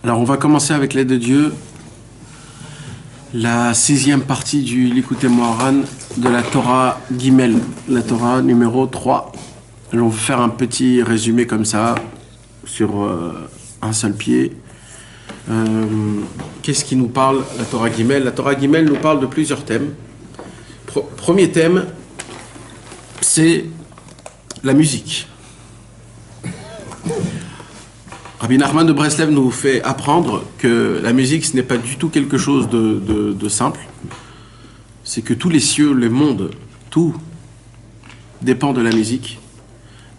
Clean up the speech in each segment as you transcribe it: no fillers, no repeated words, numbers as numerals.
Alors on va commencer avec l'aide de Dieu, la 6e partie du Likutei Moharan de la Torah Gimel, la Torah numéro 3. Alors, on va faire un petit résumé comme ça, sur un seul pied. Qu'est-ce qui nous parle, la Torah Gimel? La Torah Gimel nous parle de plusieurs thèmes. Premier thème, c'est la musique. Rabbi Nachman de Breslev nous fait apprendre que la musique, ce n'est pas du tout quelque chose de simple. C'est que tous les cieux, le monde, tout dépend de la musique,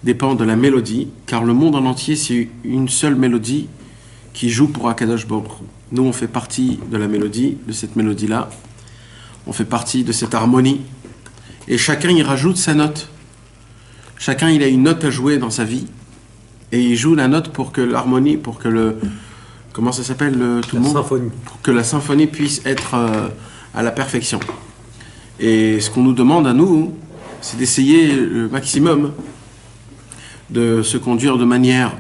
dépend de la mélodie, car le monde en entier, c'est une seule mélodie qui joue pour Akadosh Baruch Hu. Nous, on fait partie de la mélodie, de cette mélodie-là. On fait partie de cette harmonie. Et chacun y rajoute sa note. Chacun, il a une note à jouer dans sa vie. Et il joue la note pour que l'harmonie, pour que le... Comment ça s'appelle tout le monde? Symphonie. Pour que la symphonie puisse être à la perfection. Et ce qu'on nous demande à nous, c'est d'essayer le maximum de se conduire de manière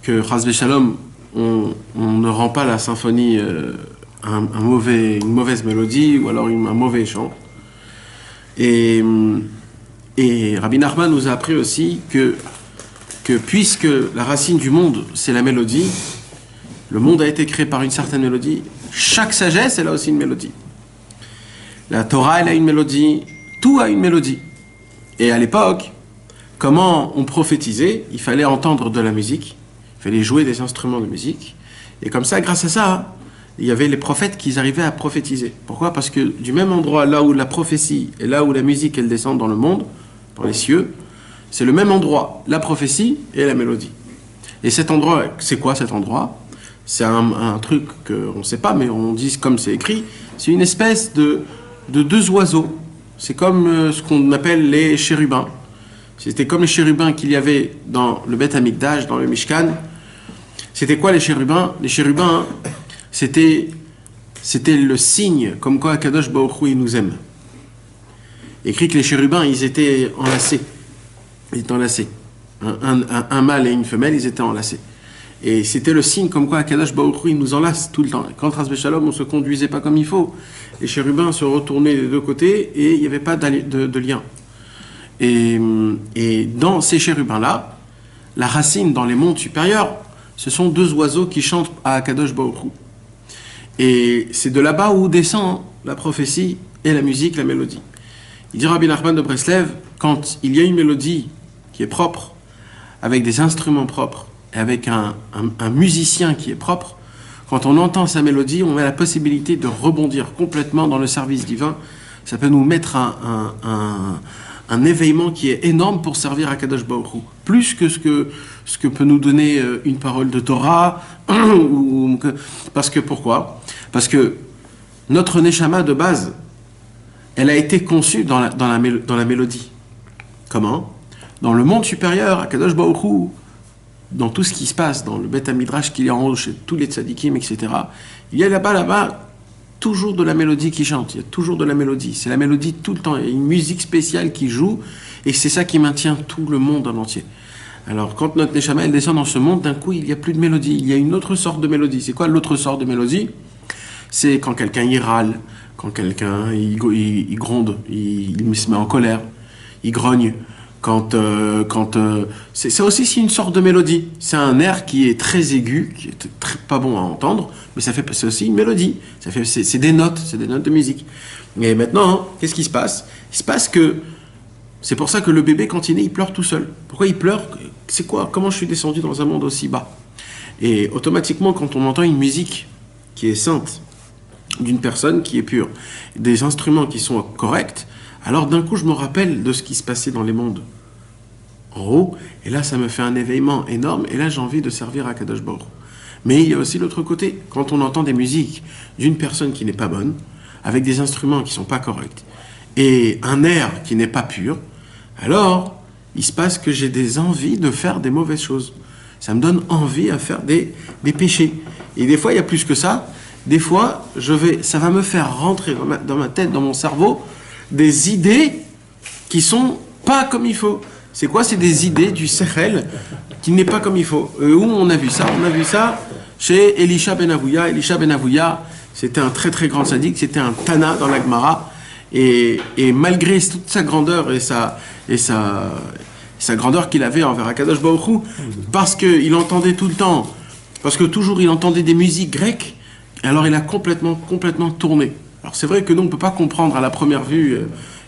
que, Chas v'Shalom, on ne rend pas la symphonie une mauvaise mélodie ou alors un mauvais chant. Et Rabbi Nachman nous a appris aussi que puisque la racine du monde, c'est la mélodie, le monde a été créé par une certaine mélodie, chaque sagesse, elle a aussi une mélodie. La Torah, elle a une mélodie, tout a une mélodie. Et à l'époque, comment on prophétisait? Il fallait entendre de la musique, il fallait jouer des instruments de musique, et comme ça, grâce à ça, il y avait les prophètes qui arrivaient à prophétiser. Pourquoi? Parce que du même endroit, là où la prophétie et là où la musique, elle descend dans le monde, dans les cieux, c'est le même endroit, la prophétie et la mélodie. Et cet endroit, c'est quoi cet endroit? C'est un truc qu'on ne sait pas, mais on dit comme c'est écrit, c'est une espèce de deux oiseaux. C'est comme ce qu'on appelle les chérubins. C'était comme les chérubins qu'il y avait dans le Beth Amikdash, dans le Mishkan. C'était quoi les chérubins? Les chérubins, c'était le signe, comme quoi Akadosh Baruch Hu, il nous aime. Écrit que les chérubins, ils étaient enlacés. Ils étaient enlacés. Un mâle et une femelle, ils étaient enlacés. Et c'était le signe comme quoi Akadosh Baruch Hu, il nous enlace tout le temps. Quand Chas v'Shalom, on ne se conduisait pas comme il faut. Les chérubins se retournaient des deux côtés et il n'y avait pas de lien. Et dans ces chérubins-là, la racine dans les mondes supérieurs, ce sont deux oiseaux qui chantent à Akadosh Baruch Hu. Et c'est de là-bas où descend la prophétie et la musique, la mélodie. Il dit Rabbi Nachman de Breslev, quand il y a une mélodie qui est propre, avec des instruments propres, et avec un musicien qui est propre, quand on entend sa mélodie, on a la possibilité de rebondir complètement dans le service divin. Ça peut nous mettre un éveillement qui est énorme pour servir à Kadosh Baruch Hu. Plus que ce que peut nous donner une parole de Torah. Parce que pourquoi? Parce que notre Neshama de base, elle a été conçue dans la mélodie. Comment? Dans le monde supérieur, à Kadosh Baruch Hu, dans tout ce qui se passe, dans le Beth Midrash qu'il y a en haut, chez tous les tzadikim, etc., il y a là-bas, toujours de la mélodie qui chante. Il y a toujours de la mélodie. C'est la mélodie tout le temps. Il y a une musique spéciale qui joue, et c'est ça qui maintient tout le monde en entier. Alors, quand notre Neshama, elle descend dans ce monde, d'un coup, il n'y a plus de mélodie. Il y a une autre sorte de mélodie. C'est quoi l'autre sorte de mélodie? C'est quand quelqu'un y râle, quand quelqu'un il gronde, il se met en colère, il grogne. C'est aussi une sorte de mélodie. C'est un air qui est très aigu, qui est pas bon à entendre, mais c'est aussi une mélodie. C'est des notes de musique. Et maintenant, qu'est-ce qui se passe? Il se passe que c'est pour ça que le bébé, quand il est né, il pleure tout seul. Pourquoi il pleure? C'est quoi? Comment je suis descendu dans un monde aussi bas? Et automatiquement, quand on entend une musique qui est sainte, d'une personne qui est pure, des instruments qui sont corrects, alors d'un coup, je me rappelle de ce qui se passait dans les mondes en haut, et là, ça me fait un éveillement énorme, et là, j'ai envie de servir à Kadosh Baruch Hu. Mais il y a aussi l'autre côté, quand on entend des musiques d'une personne qui n'est pas bonne, avec des instruments qui ne sont pas corrects, et un air qui n'est pas pur, alors, il se passe que j'ai des envies de faire des mauvaises choses. Ça me donne envie à faire des péchés. Et des fois, il y a plus que ça. Des fois, ça va me faire rentrer dans ma tête, dans mon cerveau, des idées qui sont pas comme il faut. C'est quoi? C'est des idées du Sechel qui n'est pas comme il faut. Où on a vu ça? On a vu ça chez Elisha ben Avouya. Elisha ben Avouya, c'était un très très grand sadique, c'était un Tana dans la Gemara. Et malgré toute sa grandeur et sa grandeur qu'il avait envers Akadosh Baruch Hu, parce qu'il entendait tout le temps, parce que toujours il entendait des musiques grecques, alors il a complètement tourné. Alors c'est vrai que nous on ne peut pas comprendre à la première vue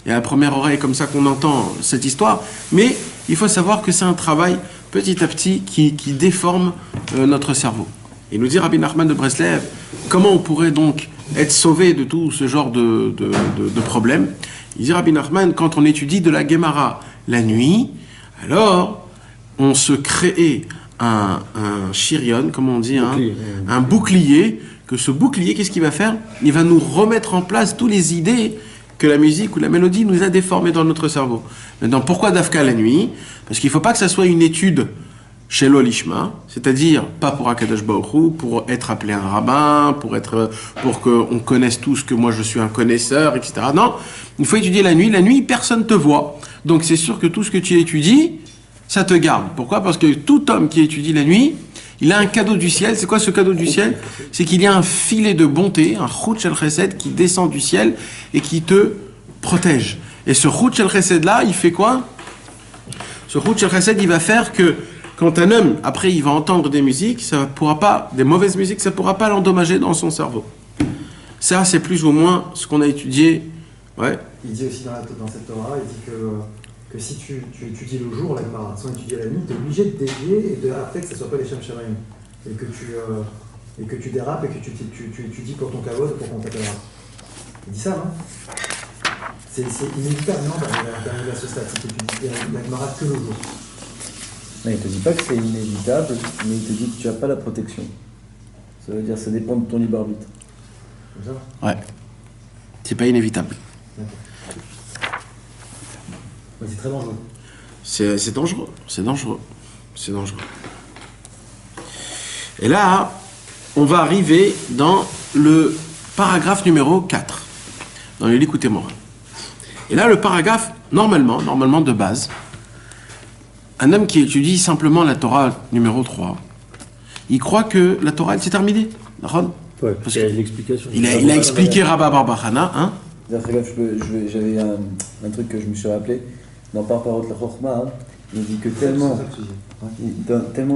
et à la première oreille comme ça qu'on entend cette histoire, mais il faut savoir que c'est un travail petit à petit qui déforme notre cerveau. Et nous dit Rabbi Nachman de Breslev, comment on pourrait donc être sauvé de tout ce genre de problèmes. Il dit Rabbi Nachman, quand on étudie de la Gemara la nuit, alors on se crée un chirion, comme on dit, un bouclier, que ce bouclier, qu'est-ce qu'il va faire? Il va nous remettre en place toutes les idées que la musique ou la mélodie nous a déformées dans notre cerveau. Maintenant, pourquoi Dafka la nuit? Parce qu'il ne faut pas que ça soit une étude chez l'Olishma, c'est-à-dire pas pour Akadosh Baruch Hu, pour être appelé un rabbin, pour qu'on connaisse tous que moi je suis un connaisseur, etc. Non, il faut étudier la nuit. La nuit, personne ne te voit. Donc c'est sûr que tout ce que tu étudies, ça te garde. Pourquoi? Parce que tout homme qui étudie la nuit, il a un cadeau du ciel. C'est quoi ce cadeau du ciel? C'est qu'il y a un filet de bonté, un Chut Shel Chesed qui descend du ciel et qui te protège. Et ce Chut Shel Chesed là, il fait quoi? Ce Chut Shel Chesed, il va faire que quand un homme, après, il va entendre des musiques, des mauvaises musiques, ça ne pourra pas l'endommager dans son cerveau. Ça, c'est plus ou moins ce qu'on a étudié. Ouais. Il dit aussi dans cette Torah, il dit que si tu étudies le jour, la Gemara, sans étudier la nuit, tu es obligé de dévier et après que ça ne soit pas les Shem Shamaim. Et que tu dérapes et que tu étudies pour ton kavod pour qu'on t'appellera. Il dit ça, non? C'est inévitable, non, d'arriver à ce stade, si tu étudies la Gemara que le jour. Non, il ne te dit pas que c'est inévitable, mais il te dit que tu n'as pas la protection. Ça veut dire que ça dépend de ton libre arbitre. Comme ça? Ouais. C'est pas inévitable. Mais c'est très dangereux. C'est dangereux. C'est dangereux. C'est dangereux. Et là, on va arriver dans le paragraphe numéro 4, dans le Likutei Moharan. Et là, le paragraphe, normalement de base, un homme qui étudie simplement la Torah numéro 3, il croit que la Torah, elle s'est terminée. Ouais, parce qu'il y a l'explication. Il a expliqué Rabba Bar Bachana, hein. J'avais un truc que je me suis rappelé. Dans Parparot la Chorma, il dit que tellement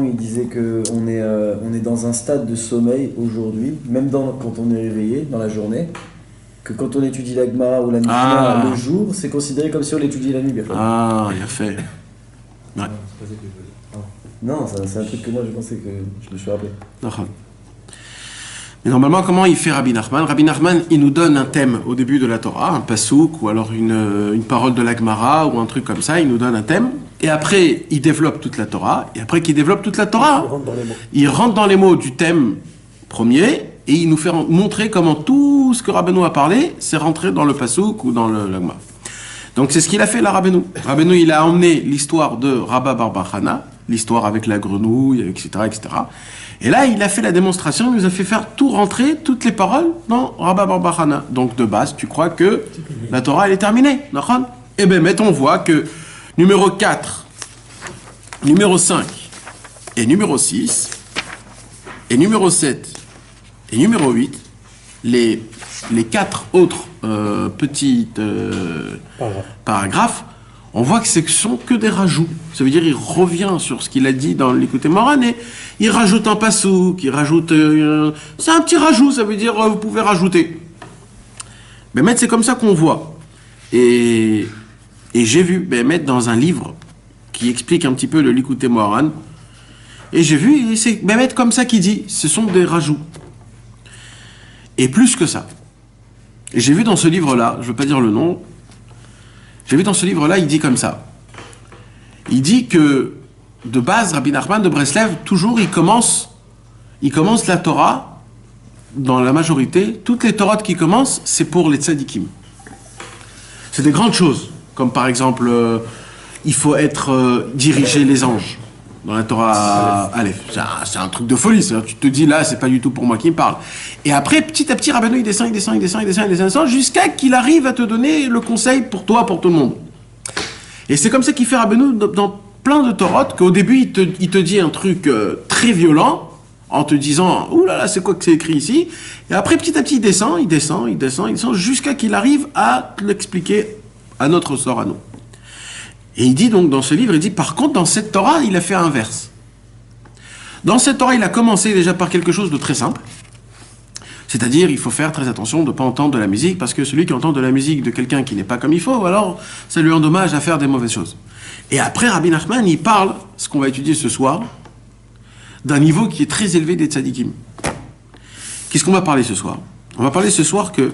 il disait qu'on est dans un stade de sommeil aujourd'hui, même quand on est réveillé dans la journée, que quand on étudie la Gemara ou la Mishnah le jour, c'est considéré comme si on l'étudie la nuit. Ah, il a fait. Ouais. Non, c'est un truc que moi je pensais que je me suis rappelé. Mais normalement, comment il fait Rabbi Nachman? Rabbi Nachman, il nous donne un thème au début de la Torah, un pasouk, ou alors une parole de la Gemara, ou un truc comme ça, il nous donne un thème, et après, il développe toute la Torah, et après qu'il développe toute la Torah, il rentre dans les mots du thème premier, et il nous fait montrer comment tout ce que Rabbeinu a parlé, c'est rentré dans le pasouk ou dans la Gemara. Donc c'est ce qu'il a fait, là, Rabbeinu. Rabbeinu, il a emmené l'histoire de Rabba Bar Bachana, l'histoire avec la grenouille, etc., etc., et là, il a fait la démonstration, il nous a fait faire tout rentrer, toutes les paroles dans Rabba Bar Bachana. Donc, de base, tu crois que la Torah, elle est terminée. Eh bien, mais on voit que numéro 4, numéro 5, et numéro 6, et numéro 7, et numéro 8, les 4 autres petits paragraphes, on voit que ce ne sont que des rajouts. Ça veut dire qu'il revient sur ce qu'il a dit dans l'Likutei Moharan et il rajoute un pasouk, il rajoute... c'est un petit rajout, ça veut dire vous pouvez rajouter. Mais c'est comme ça qu'on voit. Et j'ai vu mettre dans un livre qui explique un petit peu le Likutei Moharan, et j'ai vu, c'est mettre comme ça qu'il dit, ce sont des rajouts. Et plus que ça. Et j'ai vu dans ce livre-là, je ne veux pas dire le nom, j'ai vu dans ce livre-là, il dit comme ça. Il dit que, de base, Rabbi Nachman de Breslev, toujours, il commence la Torah, dans la majorité, toutes les Torahs qui commencent, c'est pour les tzadikim. C'est des grandes choses, comme par exemple, il faut diriger les anges, dans la Torah Aleph. C'est un truc de folie, tu te dis, là, c'est pas du tout pour moi qui me parle. Et après, petit à petit, Rabbeinu, il descend, jusqu'à qu'il arrive à te donner le conseil pour toi, pour tout le monde. Et c'est comme ça qu'il fait Rabbeinu dans plein de Torahs, qu'au début, il te dit un truc très violent, en te disant, ouh là là, c'est quoi que c'est écrit ici? Et après, petit à petit, il descend, jusqu'à qu'il arrive à l'expliquer à notre sort, à nous. Et il dit donc dans ce livre, il dit, par contre, dans cette Torah, il a fait inverse. Dans cette Torah, il a commencé déjà par quelque chose de très simple. C'est-à-dire, il faut faire très attention de ne pas entendre de la musique, parce que celui qui entend de la musique de quelqu'un qui n'est pas comme il faut, alors ça lui endommage à faire des mauvaises choses. Et après, Rabbi Nachman, il parle, ce qu'on va étudier ce soir, d'un niveau qui est très élevé des tzadikim. Qu'est-ce qu'on va parler ce soir? On va parler ce soir que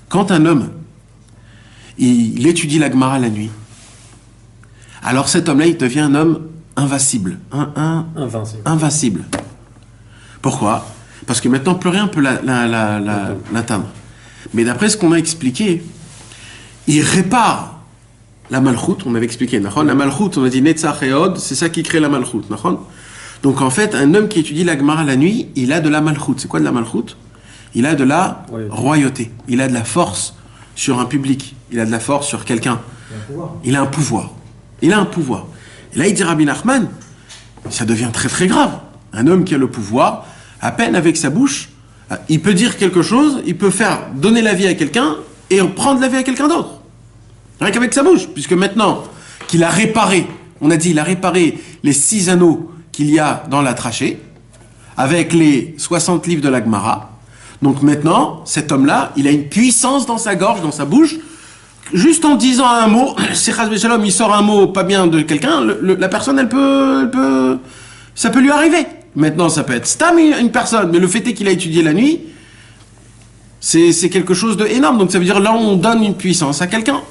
quand un homme, il étudie la Gemara la nuit, alors cet homme-là, il devient un homme invincible. Invincible. Pourquoi? Parce que maintenant, plus rien ne peut l'atteindre. Mais d'après ce qu'on a expliqué, il répare la malchoute, on avait expliqué. La malchoute, on a dit Netzach et Od, c'est ça qui crée la malchoute. Donc en fait, un homme qui étudie la Gemara la nuit, il a de la malchoute. C'est quoi de la malchoute? Il a de la royauté. Il a de la force sur un public. Il a de la force sur quelqu'un. Il a un pouvoir. Il a un pouvoir. Et là, il dit Rabbi Nachman, ça devient très très grave. Un homme qui a le pouvoir, à peine avec sa bouche, il peut dire quelque chose, il peut faire donner la vie à quelqu'un et prendre la vie à quelqu'un d'autre. Rien qu'avec sa bouche, puisque maintenant qu'il a réparé, on a dit, il a réparé les 6 anneaux qu'il y a dans la trachée, avec les 60 livres de la Gemara. Donc maintenant, cet homme-là, il a une puissance dans sa gorge, dans sa bouche, juste en disant un mot, si Chas v'Shalom, il sort un mot pas bien de quelqu'un, la personne, ça peut lui arriver. Maintenant, ça peut être stam une personne, mais le fait est qu'il a étudié la nuit, c'est quelque chose d'énorme. Donc ça veut dire là, on donne une puissance à quelqu'un.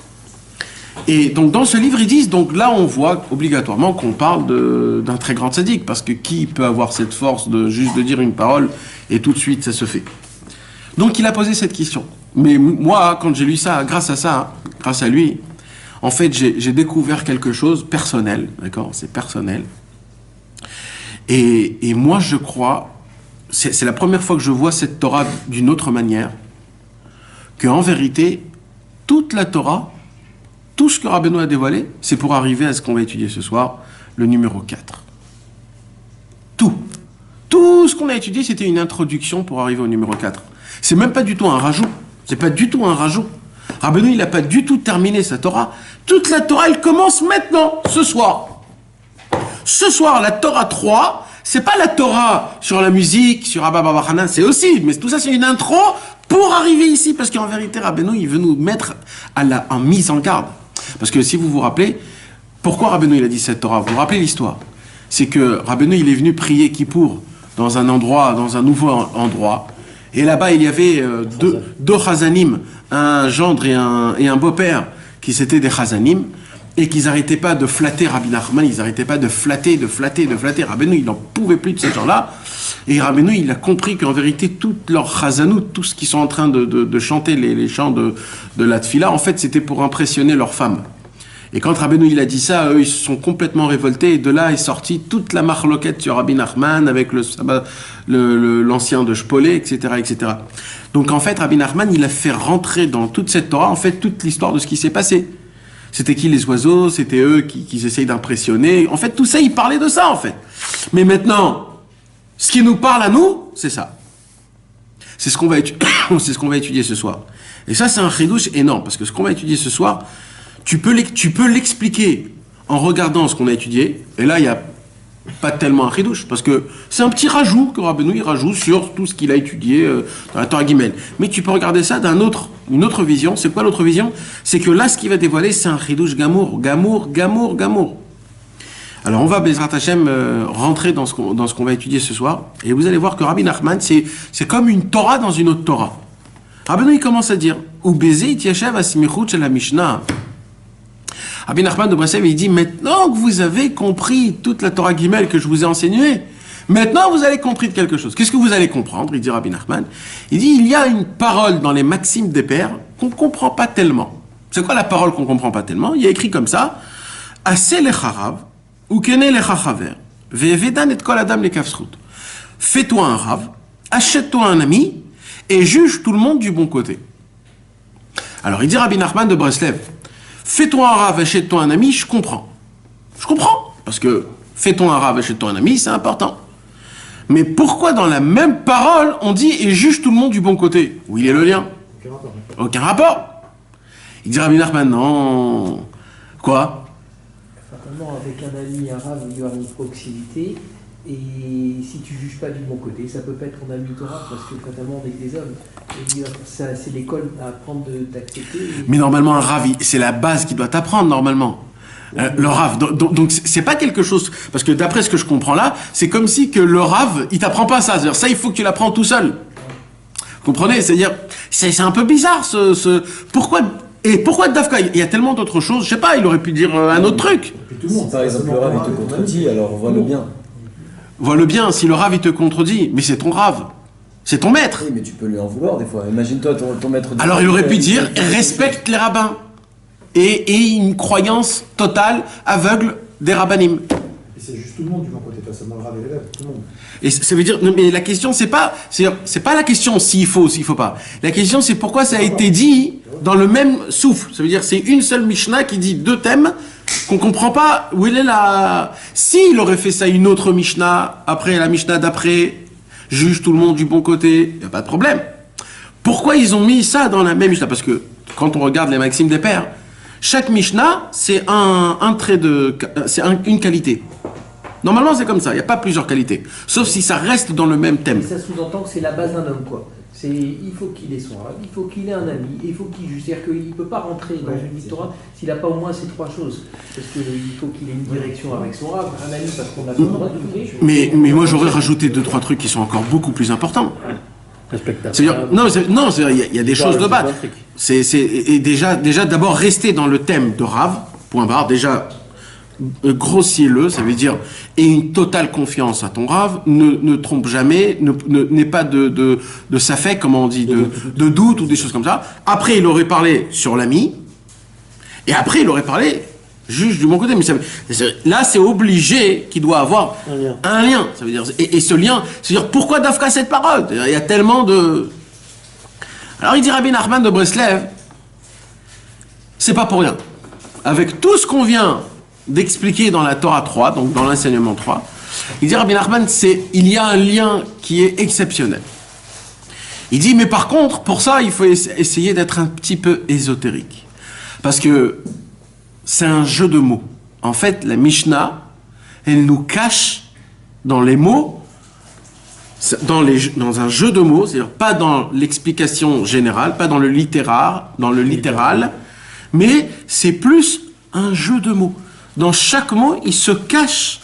Et donc dans ce livre, ils disent, donc là, on voit obligatoirement qu'on parle d'un très grand tzaddik, parce que qui peut avoir cette force de juste de dire une parole et tout de suite ça se fait. Donc il a posé cette question. Mais moi, quand j'ai lu ça, grâce à lui, en fait, j'ai découvert quelque chose personnel, d'accord? C'est personnel. Et moi, je crois, c'est la première fois que je vois cette Torah d'une autre manière, qu'en vérité, toute la Torah, tout ce que Rabbeinu a dévoilé, c'est pour arriver à ce qu'on va étudier ce soir, le numéro 4. Tout. Tout ce qu'on a étudié, c'était une introduction pour arriver au numéro 4. C'est même pas du tout un rajout. C'est pas du tout un rajout. Rabbeinu, il n'a pas du tout terminé sa Torah. Toute la Torah, elle commence maintenant, ce soir. Ce soir, la Torah 3, c'est pas la Torah sur la musique, sur Abba Baba Hanan, c'est aussi, mais tout ça, c'est une intro pour arriver ici, parce qu'en vérité, Rabbeinu, il veut nous mettre en mise en garde. Parce que si vous vous rappelez, pourquoi Rabbeinu, il a dit cette Torah? Vous vous rappelez l'histoire? C'est que Rabbeinu, il est venu prier Kippour dans un endroit, dans un nouveau endroit, et là-bas, il y avait deux chazanim, un gendre et un beau-père, qui s'étaient des chazanim, et qu'ils n'arrêtaient pas de flatter Rabbi Nachman, ils n'arrêtaient pas de flatter. Rabbeinu, il n'en pouvait plus de ces gens-là. Et Rabbeinu, il a compris qu'en vérité, toute leur chazanout, tout ce qu'ils sont en train de chanter, les chants de la tfila, en fait, c'était pour impressionner leurs femmes. Et quand Rabbeinu, il a dit ça, eux, ils se sont complètement révoltés. Et de là est sortie toute la marloquette sur Rabbi Nachman, avec l'ancien de Shpolé, etc., etc. Donc, en fait, Rabbi Nachman, il a fait rentrer dans toute cette Torah, en fait, toute l'histoire de ce qui s'est passé. C'était qui les oiseaux? C'était eux qui essayent d'impressionner. En fait, tout ça, ils parlaient de ça, en fait. Mais maintenant, ce qui nous parle à nous, c'est ça. C'est ce qu'on va étudier ce soir. Et ça, c'est un chidouche énorme, parce que ce qu'on va étudier ce soir, tu peux l'expliquer en regardant ce qu'on a étudié. Et là, il n'y a pas tellement un chidouche, parce que c'est un petit rajout que Rabbeinu, il rajoute sur tout ce qu'il a étudié dans la Torah Gimel. Mais tu peux regarder ça d'une autre vision. C'est quoi l'autre vision? C'est que là, ce qu'il va dévoiler, c'est un chidouche gamour. Alors, on va, Bezrat Hashem, rentrer dans ce qu'on va étudier ce soir. Et vous allez voir que Rabbi Nachman, c'est comme une Torah dans une autre Torah. Rabbeinu, il commence à dire « Ou baiser itiachev asimichut shel la Mishnah » Rabbi Nachman de Breslev, il dit, maintenant que vous avez compris toute la Torah Gimel que je vous ai enseignée, maintenant vous avez compris de quelque chose. Qu'est-ce que vous allez comprendre? Il dit Rabbi Nachman. Il dit, il y a une parole dans les maximes des pères qu'on ne comprend pas tellement. C'est quoi la parole qu'on ne comprend pas tellement? Il y a écrit comme ça, Assez lecharav, ou kene lechachaver, ve'evedan et kol adam lekafsrut. Fais-toi un rav, achète-toi un ami, et juge tout le monde du bon côté. Alors il dit Rabbi Nachman de Breslev, fais-toi un rav, achète-toi un ami, je comprends. Je comprends, parce que fais-toi un rav, achète-toi un ami, c'est important. Mais pourquoi dans la même parole, on dit « et juge tout le monde du bon côté » Où il est le lien? Aucun rapport. Aucun rapport. Il dit Rabbi Nachman, non. Quoi? Fatalement, avec un ami arabe, il y aura une proximité. Et si tu juges pas du bon côté, ça peut pas être ton ami Torah, parce que fatalement, on est des hommes. Et ça, c'est l'école à apprendre d'accepter. Mais normalement, un rav, c'est la base qu'il doit t'apprendre, normalement. Le rav. Donc, c'est pas quelque chose... Parce que d'après ce que je comprends là, c'est comme si que le rav, il t'apprend pas ça. C'est-à-dire, ça, il faut que tu l'apprends tout seul. Vous comprenez? C'est-à-dire, c'est un peu bizarre, Pourquoi... Et pourquoi Dafka? Il y a tellement d'autres choses. Je sais pas, il aurait pu dire un autre truc. Si par exemple le Rav il te contredit, alors vois le bien. Vois le bien, si le Rav il te contredit, mais c'est ton Rav. C'est ton maître. Oui, mais tu peux lui en vouloir des fois. Imagine-toi ton maître. Alors il aurait pu dire respecte les rabbins. Et une croyance totale, aveugle des rabbinim. Et c'est juste tout le monde du bon côté, pas seulement le Rav et l'élève, tout le monde. Et ça veut dire, mais la question c'est pas la question s'il faut ou s'il faut pas. La question c'est pourquoi ça a été dit dans le même souffle. Ça veut dire c'est une seule Mishnah qui dit deux thèmes qu'on comprend pas où elle est la... S'il aurait fait ça une autre Mishnah, après la Mishnah d'après, juge tout le monde du bon côté, il n'y a pas de problème. Pourquoi ils ont mis ça dans la même Mishnah? Parce que quand on regarde les maximes des pères, chaque Mishnah c'est un trait de... c'est une qualité. Normalement, c'est comme ça, il n'y a pas plusieurs qualités. Sauf si ça reste dans le même thème. Et ça sous-entend que c'est la base d'un homme, quoi. Il faut qu'il ait son rab, il faut qu'il ait un ami, il faut qu'il juge. C'est-à-dire qu'il ne peut pas rentrer dans une Torah s'il n'a pas au moins ces trois choses. Parce qu'il faut qu'il ait une direction avec son rab, un ami parce qu'on a pas le droit de juger. Mais moi, j'aurais rajouté deux, trois trucs qui sont encore beaucoup plus importants. Respectable. C'est-à-dire, il y a des choses de base. Et déjà d'abord rester dans le thème de Rav, point barre, déjà... grossier-le, ça veut dire et une totale confiance à ton Rav, ne trompe jamais, n'aie pas de safek, comment on dit, de doute ou des choses comme ça. Après, il aurait parlé sur l'ami, et après, il aurait parlé juge du bon côté. Mais là, c'est obligé qu'il doit avoir un lien. Ça veut dire, et ce lien, c'est-à-dire pourquoi Dafka cette parole? Il y a tellement de... Alors, il dit Rabbi Nachman de Breslev, c'est pas pour rien. Avec tout ce qu'on vient d'expliquer dans la Torah 3, donc dans l'enseignement 3, il dit Rabbi Nachman, il y a un lien qui est exceptionnel. Il dit, mais par contre, pour ça, il faut essayer d'être un petit peu ésotérique. Parce que c'est un jeu de mots. En fait, la Mishnah, elle nous cache dans les mots, dans un jeu de mots, c'est-à-dire pas dans l'explication générale, pas dans le littéral, mais c'est plus un jeu de mots. Dans chaque mot, il se cache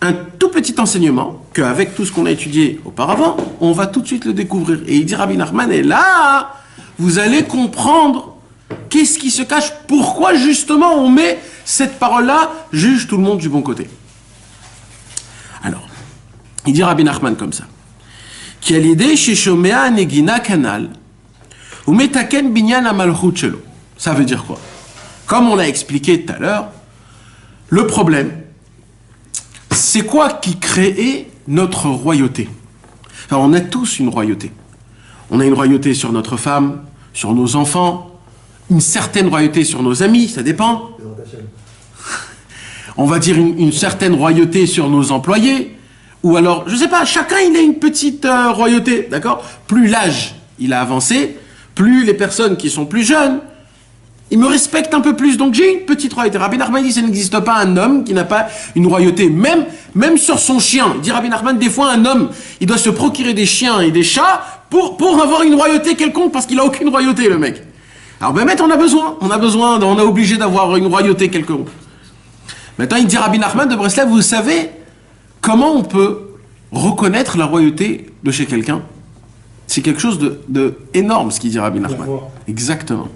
un tout petit enseignement qu'avec tout ce qu'on a étudié auparavant, on va tout de suite le découvrir. Et il dit Rabbi Nachman, et là, vous allez comprendre qu'est-ce qui se cache, pourquoi justement on met cette parole-là, juge tout le monde du bon côté. Alors, il dit Rabbi Nachman comme ça. Qui a l'idée chez Shomea Negina Kanal, ou Metaken Binyan Amalchut Shelo. Ça veut dire quoi? Comme on l'a expliqué tout à l'heure, le problème, c'est quoi qui créait notre royauté? Alors, on a tous une royauté. On a une royauté sur notre femme, sur nos enfants, une certaine royauté sur nos amis, ça dépend. On va dire une certaine royauté sur nos employés, ou alors, je sais pas, chacun il a une petite royauté, d'accord? Plus l'âge il a avancé, plus les personnes qui sont plus jeunes, ils me respectent un peu plus, donc j'ai une petite royauté. Rabbi Nachman dit, ça n'existe pas un homme qui n'a pas une royauté, même sur son chien. Il dit Rabbi Nachman, des fois un homme, il doit se procurer des chiens et des chats pour avoir une royauté quelconque, parce qu'il a aucune royauté, le mec. Alors ben on a obligé d'avoir une royauté quelconque. Maintenant, il dit Rabbi Nachman de Breslev, vous savez comment on peut reconnaître la royauté de chez quelqu'un? C'est quelque chose de énorme, ce qu'il dit Rabbi Nachman. Exactement.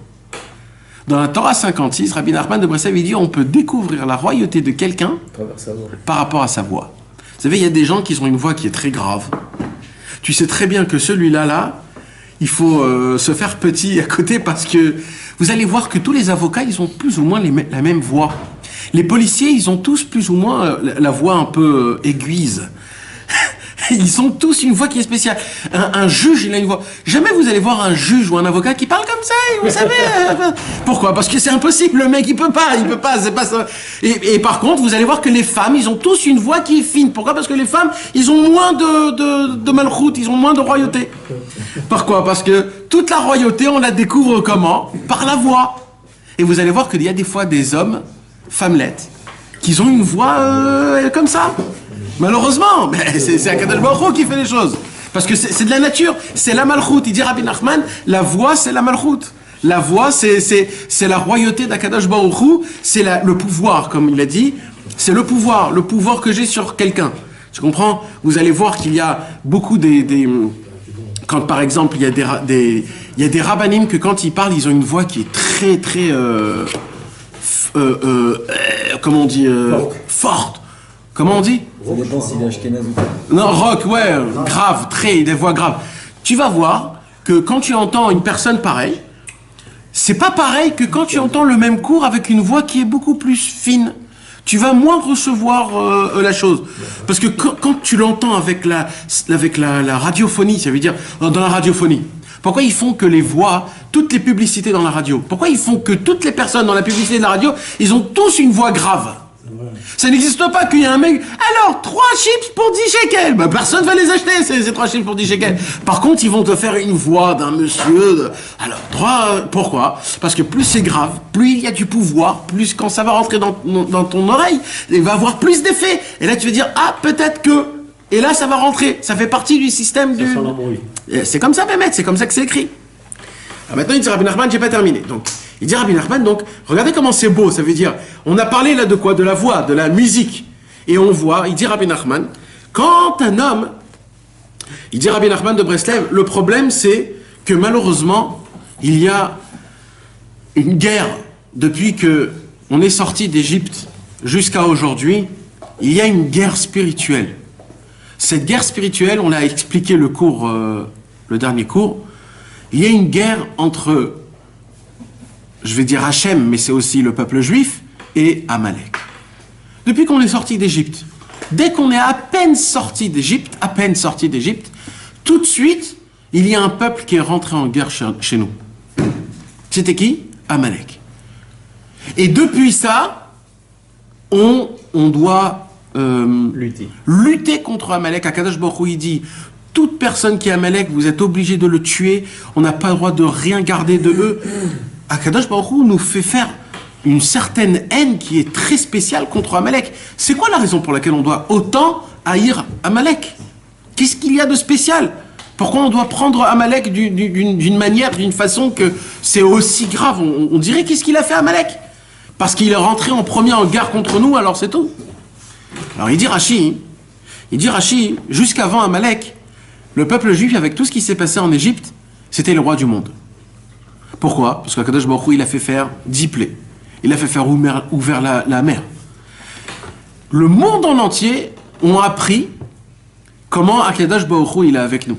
Dans la Torah 56, Rabbi Nachman de Breslev, il dit on peut découvrir la royauté de quelqu'un par rapport à sa voix. Vous savez, il y a des gens qui ont une voix qui est très grave. Tu sais très bien que celui-là, il faut se faire petit à côté parce que vous allez voir que tous les avocats, ils ont plus ou moins la même voix. Les policiers, ils ont tous plus ou moins la voix un peu aiguise. Ils ont tous une voix qui est spéciale. Un juge, il a une voix. Jamais vous allez voir un juge ou un avocat qui parle comme ça, vous savez. Pourquoi? Parce que c'est impossible, le mec, il peut pas, c'est pas ça. Et par contre, vous allez voir que les femmes, ils ont tous une voix qui est fine. Pourquoi? Parce que les femmes, ils ont moins de malchoute, ils ont moins de royauté. Pourquoi? Parce que toute la royauté, on la découvre comment? Par la voix. Et vous allez voir qu'il y a des fois des hommes, femmelettes, qui ont une voix comme ça. Malheureusement, mais c'est Akadosh Baruch Hu qui fait les choses. Parce que c'est de la nature, c'est la malchoute. Il dit Rabbi Nachman, la voix c'est la malchoute. La voix c'est la royauté d'Akadosh Baruch Hu, c'est le pouvoir, comme il a dit. C'est le pouvoir que j'ai sur quelqu'un. Tu comprends? Vous allez voir qu'il y a beaucoup quand par exemple il y a des rabbanim que quand ils parlent, ils ont une voix qui est très très comment on dit forte. Comment on dit? Ça dépend s'il est ashkénaze ou pas. Non, rock, ouais, grave, des voix graves. Tu vas voir que quand tu entends une personne pareille, c'est pas pareil que quand tu entends le même cours avec une voix qui est beaucoup plus fine. Tu vas moins recevoir la chose. Parce que quand tu l'entends avec la radiophonie, ça veut dire dans la radiophonie, pourquoi ils font que les voix, toutes les publicités dans la radio, pourquoi ils font que toutes les personnes dans la publicité de la radio, ils ont tous une voix grave? Ça n'existe pas qu'il y ait un mec, alors 3 chips pour 10 shekels. Ben, personne ne va les acheter, ces 3 chips pour 10 shekels. Par contre, ils vont te faire une voix d'un monsieur. Alors, pourquoi? Parce que plus c'est grave, plus il y a du pouvoir, plus quand ça va rentrer dans ton oreille, il va avoir plus d'effet. Et là, tu vas dire, ah, peut-être que. Et là, ça va rentrer. Ça fait partie du système du. C'est comme ça, Mehmet, c'est comme ça que c'est écrit. Alors maintenant, il dit Rabbi Nachman, j'ai pas terminé. Donc, il dit Rabbi Nachman, donc, regardez comment c'est beau, ça veut dire, on a parlé là de quoi? De la voix, de la musique. Et on voit, il dit Rabbi Nachman, quand un homme, il dit Rabbi Nachman de Breslev, le problème c'est que malheureusement, il y a une guerre depuis que on est sorti d'Égypte jusqu'à aujourd'hui, il y a une guerre spirituelle. Cette guerre spirituelle, on l'a expliqué le dernier cours, il y a une guerre entre, je vais dire Hachem, mais c'est aussi le peuple juif, et Amalek. Depuis qu'on est sorti d'Égypte, dès qu'on est à peine sorti d'Égypte, tout de suite, il y a un peuple qui est rentré en guerre chez nous. C'était qui? Amalek. Et depuis ça, on doit lutter contre Amalek. Akadosh Baruch Hu, il dit, toute personne qui est Amalek, vous êtes obligé de le tuer, on n'a pas le droit de rien garder de eux. Akadosh Baruch Hu nous fait faire une certaine haine qui est très spéciale contre Amalek. C'est quoi la raison pour laquelle on doit autant haïr Amalek? Qu'est-ce qu'il y a de spécial? Pourquoi on doit prendre Amalek d'une manière, d'une façon que c'est aussi grave? On dirait qu'est-ce qu'il a fait Amalek? Parce qu'il est rentré en premier en guerre contre nous, alors c'est tout. Alors il dit Rashi, jusqu'avant Amalek, le peuple juif, avec tout ce qui s'est passé en Égypte, c'était le roi du monde. Pourquoi? Parce qu'Akadosh Baruch Hu, il a fait faire 10 plaies. Il a fait faire ouvert la mer. Le monde en entier ont appris comment Akadosh Baruch Hu, il est avec nous.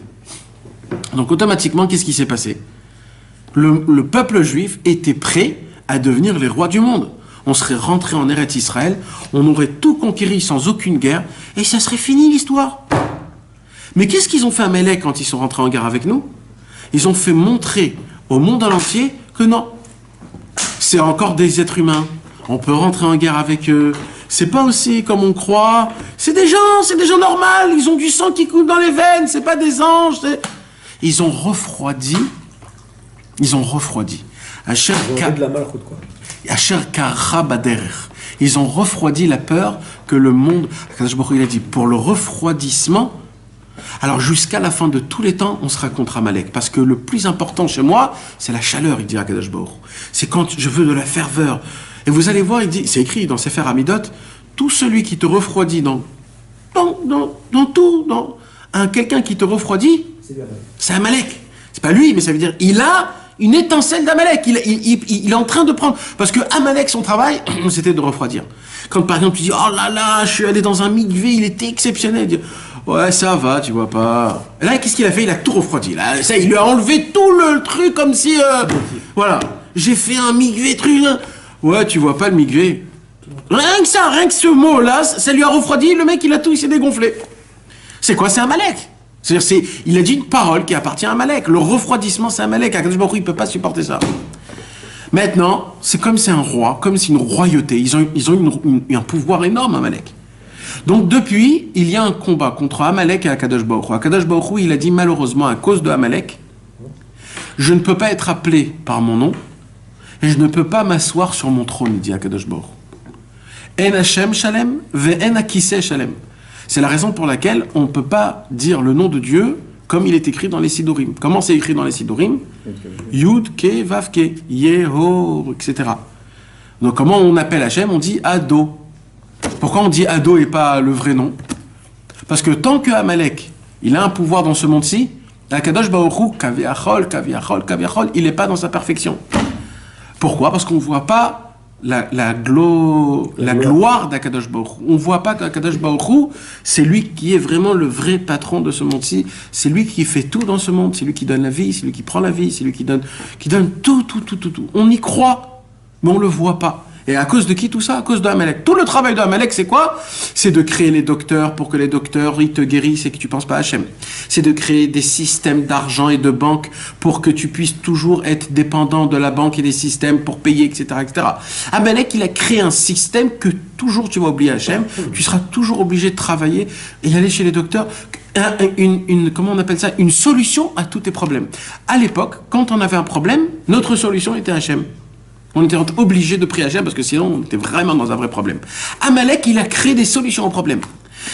Donc automatiquement, qu'est-ce qui s'est passé? Le peuple juif était prêt à devenir les rois du monde. On serait rentré en Eretz Israël, on aurait tout conquéri sans aucune guerre, et ça serait fini l'histoire. Mais qu'est-ce qu'ils ont fait à Amalek quand ils sont rentrés en guerre avec nous? Ils ont fait montrer au monde entier que non, c'est encore des êtres humains. On peut rentrer en guerre avec eux. C'est pas aussi comme on croit. C'est des gens normaux. Ils ont du sang qui coule dans les veines. C'est pas des anges. Ils ont refroidi. Asher Karabader. Ils ont refroidi la peur que le monde. Il a dit pour le refroidissement. Alors jusqu'à la fin de tous les temps, on sera contre Amalek. Parce que le plus important chez moi, c'est la chaleur, il dit à Kadosh Baruch. C'est quand je veux de la ferveur. Et vous allez voir, il dit, c'est écrit dans Sefer Amidot, tout celui qui te refroidit dans quelqu'un qui te refroidit, c'est Amalek. C'est pas lui, mais ça veut dire, il a une étincelle d'Amalek. Il est en train de prendre. Parce que Amalek, son travail, c'était de refroidir. Quand par exemple tu dis, oh là là, je suis allé dans un mikvé, il était exceptionnel. Il dit, ouais, ça va, tu vois pas. Et là, qu'est-ce qu'il a fait? Il a tout refroidi. Là, ça, il lui a enlevé tout le truc comme si... voilà. J'ai fait un mikvé, truc. Ouais, tu vois pas le mikvé. Rien que ça, rien que ce mot-là, ça lui a refroidi. Le mec, il s'est dégonflé. C'est quoi? C'est Amalek. C'est-à-dire, il a dit une parole qui appartient à Amalek. Le refroidissement, c'est Amalek. Akadosh Baruch Hu, il ne peut pas supporter ça. Maintenant, c'est comme c'est un roi, comme c'est une royauté. Ils ont un pouvoir énorme, Amalek. Donc depuis, il y a un combat contre Amalek et Akadosh Baruch Hu. Akadosh Baruch Hu, il a dit malheureusement, à cause de Amalek, je ne peux pas être appelé par mon nom et je ne peux pas m'asseoir sur mon trône, dit Akadosh Baruch Hu. En Hashem Shalem, ve'en Akiseh Shalem. C'est la raison pour laquelle on ne peut pas dire le nom de Dieu comme il est écrit dans les Sidurim. Comment c'est écrit dans les Sidurim? Yud, Ke, Vav, Ke, Yeho, etc. Donc comment on appelle Hachem? On dit Ado. Pourquoi on dit Ado et pas le vrai nom? Parce que tant que Amalek, il a un pouvoir dans ce monde-ci, Akadosh Baruch Hu, Kaviachol, il n'est pas dans sa perfection. Pourquoi? Parce qu'on ne voit pas la gloire d'Akadosh Baruch Hu. On ne voit pas qu'Akadosh Baruch Hu, c'est lui qui est vraiment le vrai patron de ce monde-ci. C'est lui qui fait tout dans ce monde. C'est lui qui donne la vie, c'est lui qui prend la vie, c'est lui qui donne tout. On y croit, mais on ne le voit pas. Et à cause de qui tout ça? À cause de Amalek. Tout le travail de Amalek, c'est quoi? C'est de créer les docteurs pour que les docteurs, ils te guérissent et que tu ne penses pas à Hachem. C'est de créer des systèmes d'argent et de banque pour que tu puisses toujours être dépendant de la banque et des systèmes pour payer, etc., etc. Amalek, il a créé un système que toujours tu vas oublier Hachem. Tu seras toujours obligé de travailler et aller chez les docteurs. Comment on appelle ça? Une solution à tous tes problèmes. À l'époque, quand on avait un problème, notre solution était Hachem. On était obligé de prier Hachem parce que sinon on était vraiment dans un vrai problème. Amalek, il a créé des solutions aux problèmes.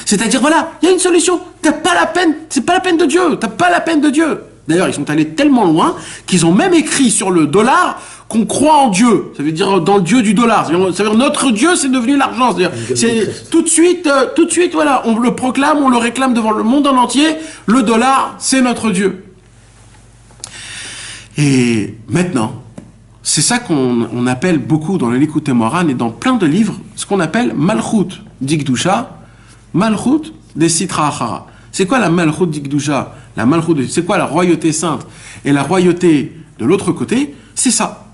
C'est-à-dire, voilà, il y a une solution. T'as pas la peine, c'est pas la peine de Dieu. T'as pas la peine de Dieu. D'ailleurs, ils sont allés tellement loin qu'ils ont même écrit sur le dollar qu'on croit en Dieu. Ça veut dire dans le Dieu du dollar. Ça veut dire notre Dieu, c'est devenu l'argent. C'est tout de suite, voilà, on le proclame, on le réclame devant le monde en entier. Le dollar, c'est notre Dieu. Et maintenant, c'est ça qu'on appelle beaucoup dans le Likutei Moharan et dans plein de livres, ce qu'on appelle Malchut d'Ikdusha, Malchut des Sitra Achara. C'est quoi la Malchut d'Ikdusha? La Malchut, c'est quoi la royauté sainte? Et la royauté de l'autre côté, c'est ça.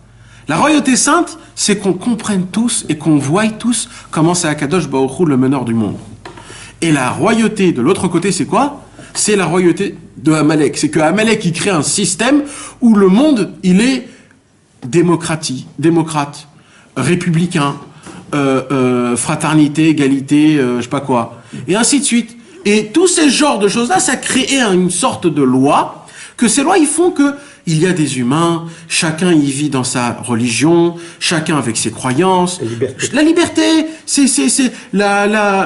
La royauté sainte, c'est qu'on comprenne tous et qu'on voie tous comment c'est Akadosh Baruch Hu, le meneur du monde. Et la royauté de l'autre côté, c'est quoi? C'est la royauté de Amalek. C'est que Amalek, il crée un système où le monde, il est démocrate, républicain, fraternité, égalité, je sais pas quoi, et ainsi de suite. Et tous ces genres de choses-là, ça crée une sorte de loi, que ces lois, ils font que il y a des humains, chacun y vit dans sa religion, chacun avec ses croyances. La liberté, c'est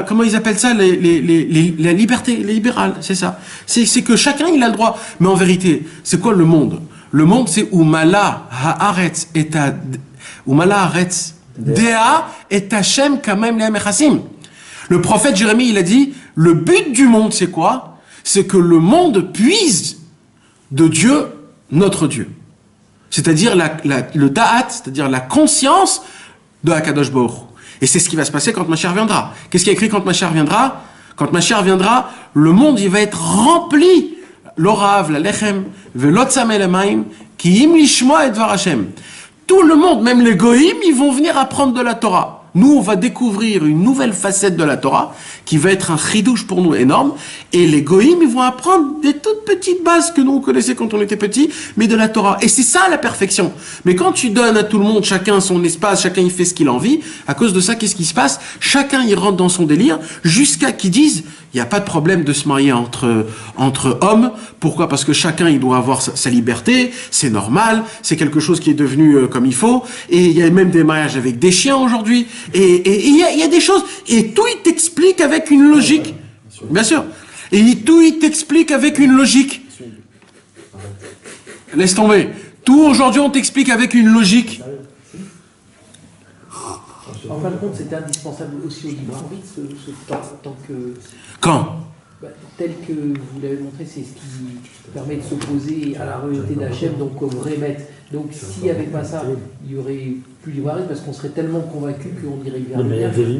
comment ils appellent ça, la liberté libérale, c'est ça. C'est que chacun, il a le droit. Mais en vérité, c'est quoi le monde? Le monde, c'est Umala haaretz dea et Hashem kamem le'amechasim. Le prophète Jérémie, il a dit, le but du monde, c'est quoi? C'est que le monde puise de Dieu, notre Dieu. C'est-à-dire le da'at, c'est-à-dire la conscience de Hakadosh Baruch Hu. Et c'est ce qui va se passer quand Mashiach viendra. Qu'est-ce qui est écrit quand Mashiach viendra? Quand Mashiach viendra, le monde, il va être rempli. L'orav, la lechem, velot samel emaim, ki im lishmoa et dvar Hashem. Tout le monde, même les goïms, ils vont venir apprendre de la Torah. Nous, on va découvrir une nouvelle facette de la Torah qui va être un chidouche pour nous énorme. Et les goïms, ils vont apprendre des toutes petites bases que nous, on connaissait quand on était petits, mais de la Torah. Et c'est ça, la perfection. Mais quand tu donnes à tout le monde, chacun son espace, chacun il fait ce qu'il a envie, à cause de ça, qu'est-ce qui se passe? Chacun, il rentre dans son délire, jusqu'à qu'ils disent, il n'y a pas de problème de se marier entre hommes. Pourquoi? Parce que chacun, il doit avoir sa liberté, c'est normal, c'est quelque chose qui est devenu comme il faut. Et il y a même des mariages avec des chiens aujourd'hui. Et il y a des choses, et tout il t'explique avec une logique. Bien sûr. Et tout il t'explique avec une logique. Laisse tomber. Tout aujourd'hui on t'explique avec une logique. En fin de compte, c'était indispensable aussi au libre arbitre, ce tant que... Quand? Tel que vous l'avez montré, c'est ce qui permet de s'opposer à la royauté d'Hachem, donc au vrai maître. Donc s'il n'y avait pas ça, il n'y aurait plus libre arbitre parce qu'on serait tellement convaincu qu'on irait bien.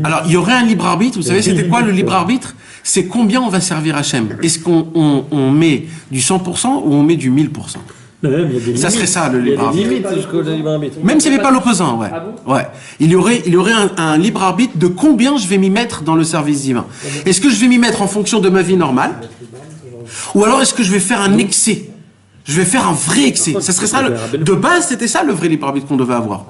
Alors il y aurait un libre arbitre, vous savez c'était quoi le libre arbitre? C'est combien on va servir Hachem. Est-ce qu'on met du 100% ou on met du 1000%? Ça serait ça le libre arbitre. Même s'il n'y avait pas l'opposant, ouais. Ah bon? Ouais. Il y aurait un libre arbitre de combien je vais m'y mettre dans le service divin. Est-ce que je vais m'y mettre en fonction de ma vie normale? Ou alors est-ce que je vais faire un excès? Je vais faire un vrai excès. Ça serait ça. De base, c'était ça le vrai libre arbitre qu'on devait avoir.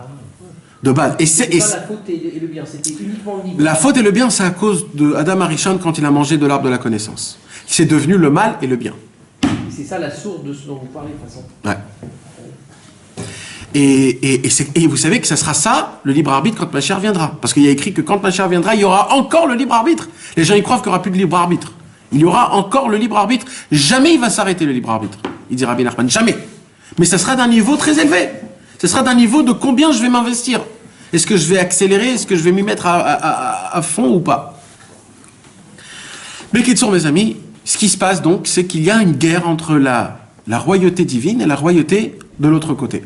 De base. Et c'est pas la faute et le bien, c'était uniquement le libre. la faute et le bien, c'est à cause de Adam Arishon quand il a mangé de l'arbre de la connaissance. C'est devenu le mal et le bien. C'est ça la source de ce dont vous parlez, de toute façon. Ouais. Et vous savez que ça sera ça, le libre arbitre, quand Mashiach viendra. Parce qu'il y a écrit que quand Mashiach viendra, il y aura encore le libre arbitre. Les gens, ils croient qu'il n'y aura plus de libre arbitre. Il y aura encore le libre arbitre. Jamais il va s'arrêter, le libre arbitre. Il dit Rabbi Nachman, jamais. Mais ça sera d'un niveau très élevé. Ce sera d'un niveau de combien je vais m'investir. Est-ce que je vais accélérer? Est-ce que je vais m'y mettre à fond ou pas? Mais Kitsour, mes amis, ce qui se passe donc, c'est qu'il y a une guerre entre la royauté divine et la royauté de l'autre côté.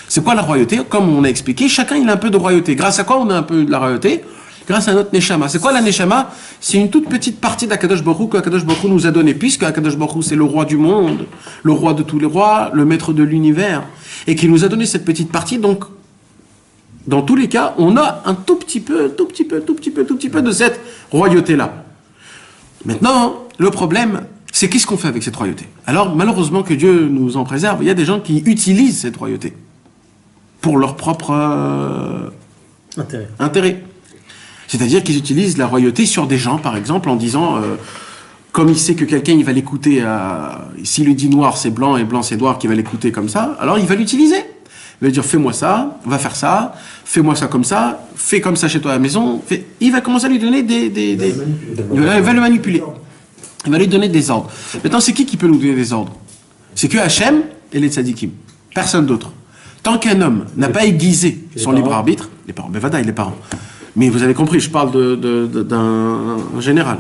C'est quoi la royauté? Comme on a expliqué, chacun il a un peu de royauté. Grâce à quoi on a un peu de la royauté? Grâce à notre Neshama. C'est quoi la Neshama? C'est une toute petite partie d'Akadosh Baruch Hu qu'Akadosh Baruch Hu nous a donné, puisque Akadosh Baruch Hu c'est le roi du monde, le roi de tous les rois, le maître de l'univers, et qui nous a donné cette petite partie. Donc, dans tous les cas, on a un tout petit peu de cette royauté-là. Maintenant, le problème, c'est qu'est-ce qu'on fait avec cette royauté? Alors, malheureusement que Dieu nous en préserve, il y a des gens qui utilisent cette royauté pour leur propre intérêt. C'est-à-dire qu'ils utilisent la royauté sur des gens, par exemple, en disant, comme il sait que quelqu'un il va l'écouter, s'il lui dit noir c'est blanc et blanc c'est noir, qu'il va l'écouter comme ça, alors il va l'utiliser. Il va dire fais-moi ça, va faire ça, fais-moi ça comme ça, fais comme ça chez toi à la maison. Il va commencer à lui donner il va le manipuler. Il va lui donner des ordres. Maintenant, c'est qui peut nous donner des ordres? C'est que Hachem et les tzadikim. Personne d'autre. Tant qu'un homme n'a pas aiguisé son libre arbitre, les parents, les parents. Mais vous avez compris, je parle d'un général.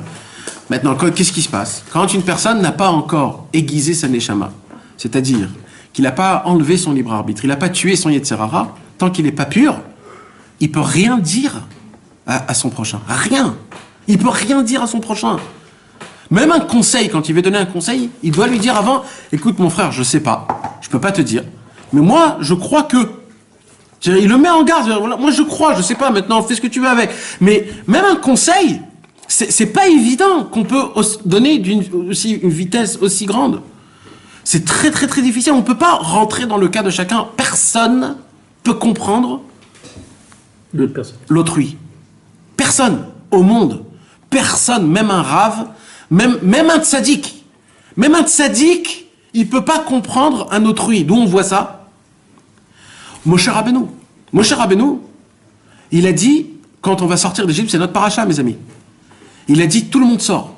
Maintenant, qu'est-ce qui se passe? Quand une personne n'a pas encore aiguisé sa neshama, c'est-à-dire qu'il n'a pas enlevé son libre arbitre, il n'a pas tué son Yetzerara, tant qu'il n'est pas pur, il ne peut rien dire à son prochain. Rien. Il ne peut rien dire à son prochain. Même un conseil, quand il veut donner un conseil, il doit lui dire avant, écoute mon frère, je ne sais pas, je ne peux pas te dire, mais moi, je crois que. Il le met en garde, moi je crois, je ne sais pas, maintenant fais ce que tu veux avec. Mais même un conseil, c'est pas évident qu'on peut donner une vitesse aussi grande. C'est très très très difficile, on ne peut pas rentrer dans le cas de chacun. Personne peut comprendre l'autrui. Personne au monde. Personne, même un rave, même un tzaddik. Même un tzaddik, il ne peut pas comprendre un autrui. D'où on voit ça? Moshe Rabbeinu. Moshe Rabbeinu, il a dit, quand on va sortir d'Égypte, c'est notre paracha, mes amis. Il a dit, tout le monde sort.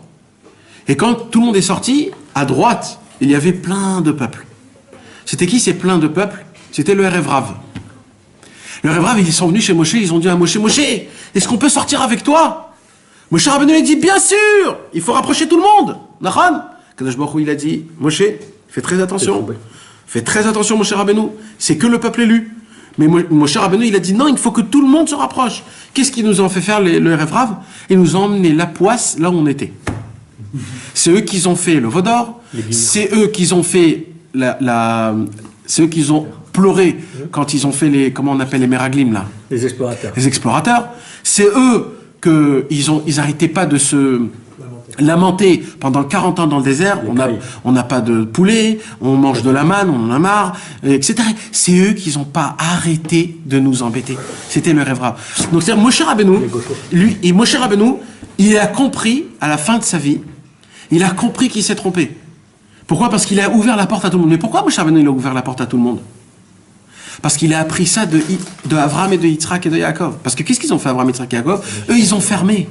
Et quand tout le monde est sorti, à droite, il y avait plein de peuples. C'était qui ces plein de peuples? C'était le Erev Rav. Le Erev Rav, ils sont venus chez Moshe, ils ont dit à Moshe, Moshe, est-ce qu'on peut sortir avec toi? Moshe Rabbeinu, il dit, bien sûr, il faut rapprocher tout le monde. Nachan. Kadosh Baruch Hu, il a dit, Moshe, fais très attention. Fais très attention, Moshe Rabbeinu, c'est que le peuple élu. Mais Moshe Rabbeinu, il a dit non, il faut que tout le monde se rapproche. Qu'est-ce qu'ils nous ont fait faire le Erev Rav? Ils nous ont emmené la poisse là où on était. C'est eux qui ont fait le Vaudor, c'est eux qui ont fait c'est eux qui ont pleuré quand ils ont fait comment on appelle les Meraglim là? Les explorateurs. Les explorateurs. C'est eux ils n'arrêtaient pas de se lamenter pendant 40 ans dans le désert, on n'a pas de poulet, on mange de la manne, on en a marre, etc. C'est eux qui n'ont pas arrêté de nous embêter. C'était le Erev Rav. Donc c'est Moshe Rabbeinu, Moshe Rabbeinu, il a compris à la fin de sa vie, il a compris qu'il s'est trompé. Pourquoi? Parce qu'il a ouvert la porte à tout le monde. Mais pourquoi Moshe Rabbeinu il a ouvert la porte à tout le monde? Parce qu'il a appris ça de Avram et de Yitzhak et de Yaakov. Parce que qu'est-ce qu'ils ont fait Avram, Yitzhak et Yaakov? Eux, ils ont fermé.